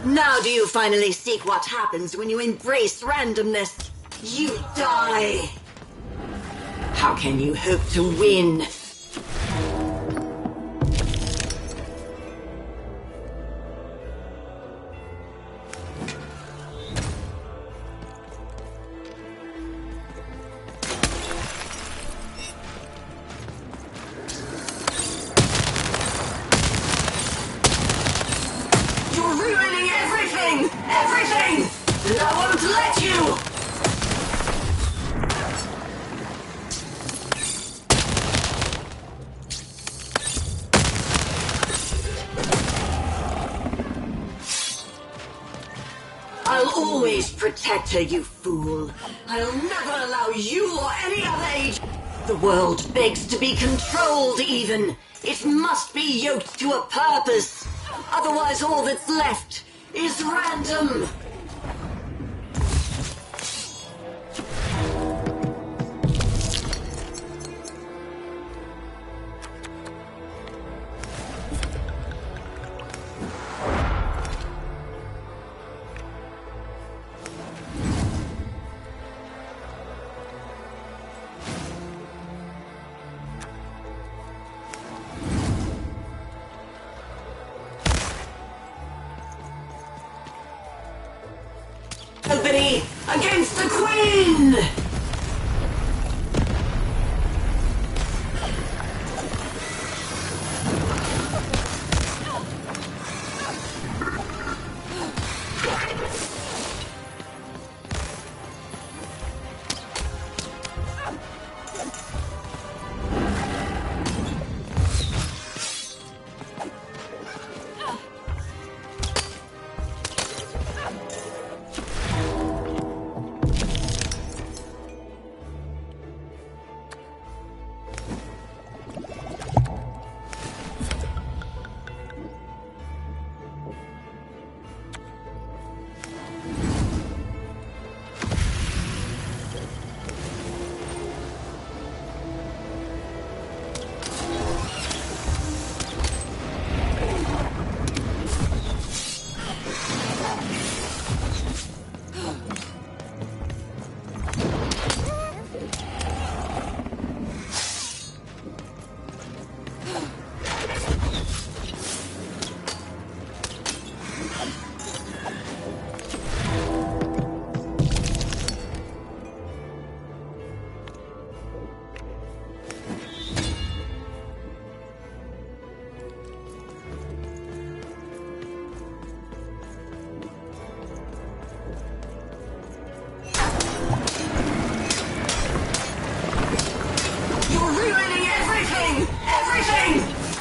Now do you finally seek what happens when you embrace randomness? You die! How can you hope to win? I'll always protect her, you fool. I'll never allow you or any other age. The world begs to be controlled, even. It must be yoked to a purpose. Otherwise, all that's left is random. Nobody against the Queen!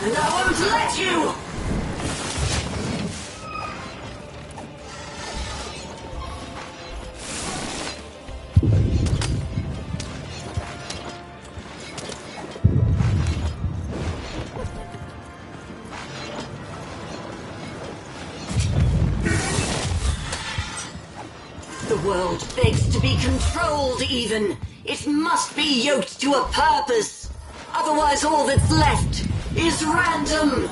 And I won't let you! The world begs to be controlled, even. It must be yoked to a purpose. Otherwise, all that's left is random.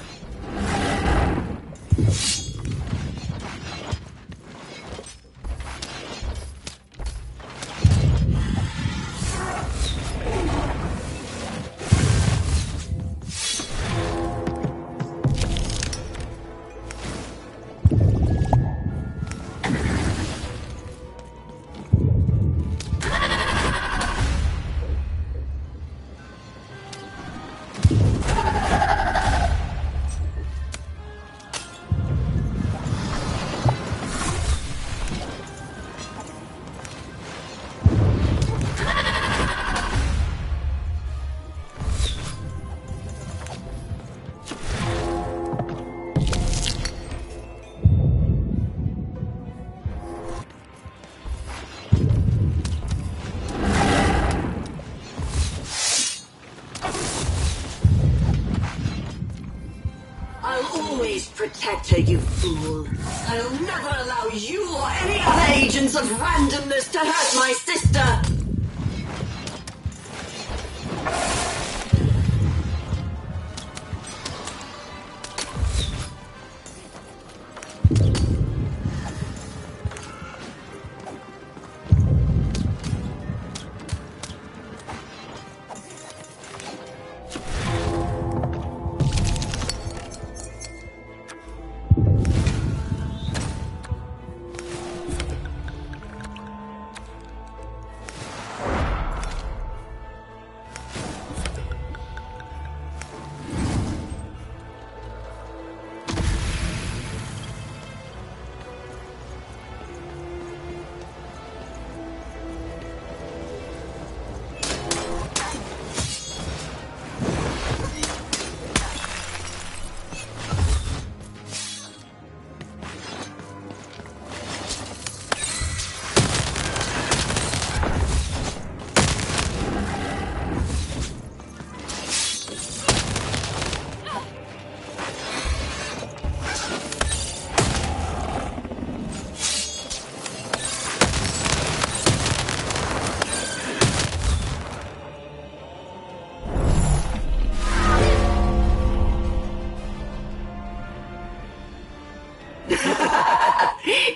protect her, you fool. I'll never allow you or any other agents of randomness to hurt my sister.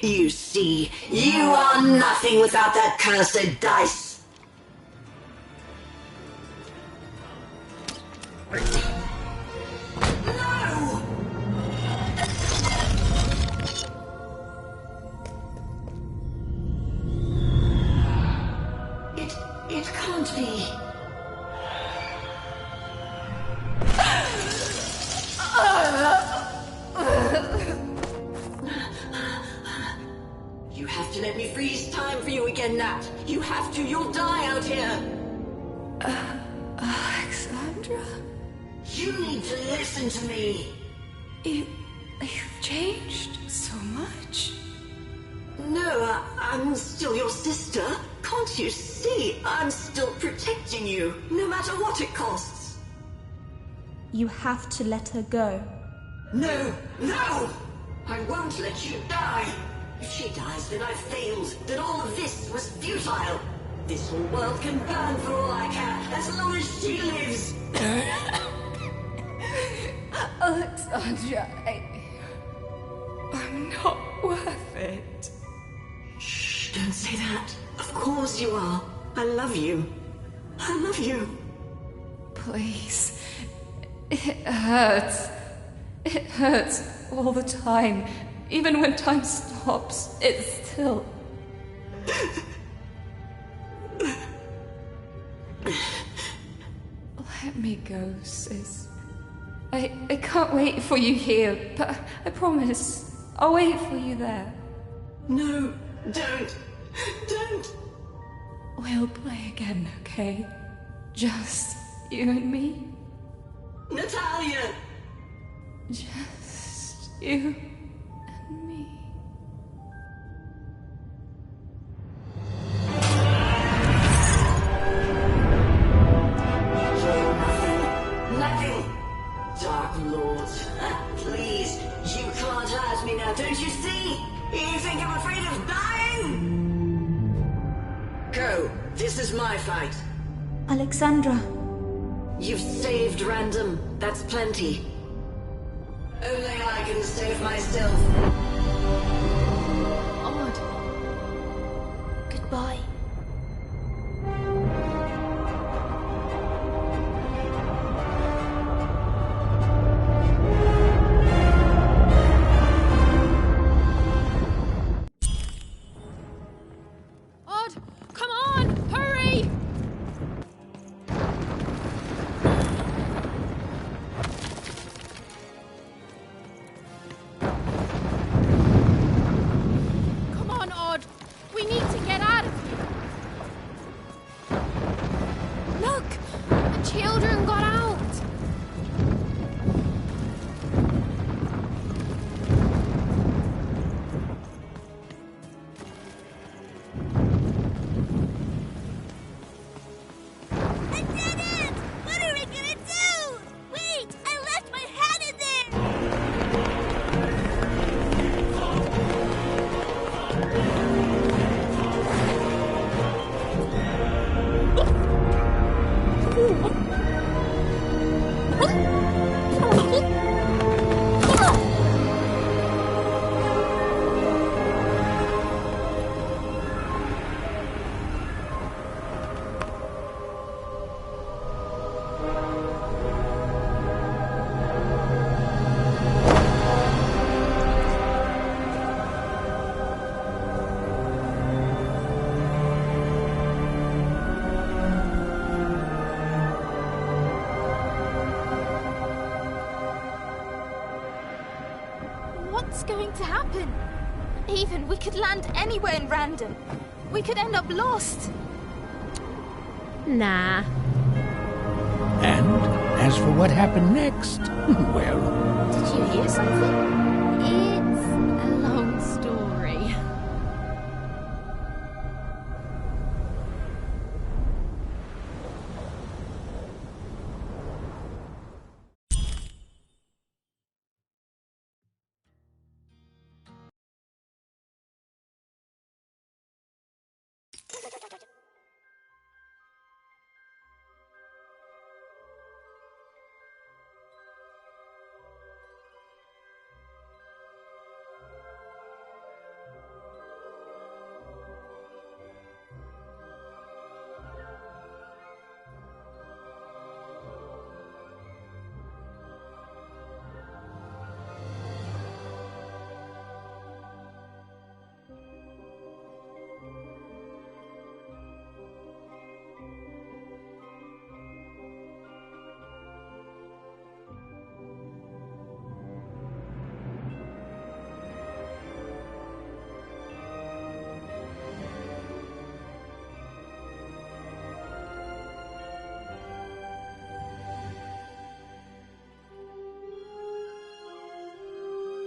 You see, you are nothing without that cursed dice. No! It can't be. You have to let me freeze time for you again, Nat. You have to. You'll die out here. Alexandra? You need to listen to me. You've changed so much. No, I'm still your sister. Can't you see? I'm still protecting you, no matter what it costs. You have to let her go. No! No! I won't let you die! If she dies, then I've failed. Then all of this was futile. This whole world can burn for all I care, as long as she lives. Alexandra, I'm not worth it. Shh, don't say that. Of course you are. I love you. I love you. Please. It hurts. It hurts all the time. Even when time stops, it's still... Let me go, sis. I can't wait for you here, but I promise, I'll wait for you there. No, don't. Don't. We'll play again, okay? Just you and me. Natalia! Just you and me. Nothing. Dark Lord. Please, you can't hurt me now, don't you see? You think I'm afraid of dying? Go. This is my fight. Alexandra. You've saved Random. That's plenty. Only I can save myself. Odd. Goodbye. Odd, come on, hurry! to happen. Even we could land anywhere in random. We could end up lost. Nah. And as for what happened next, well... Did you hear something?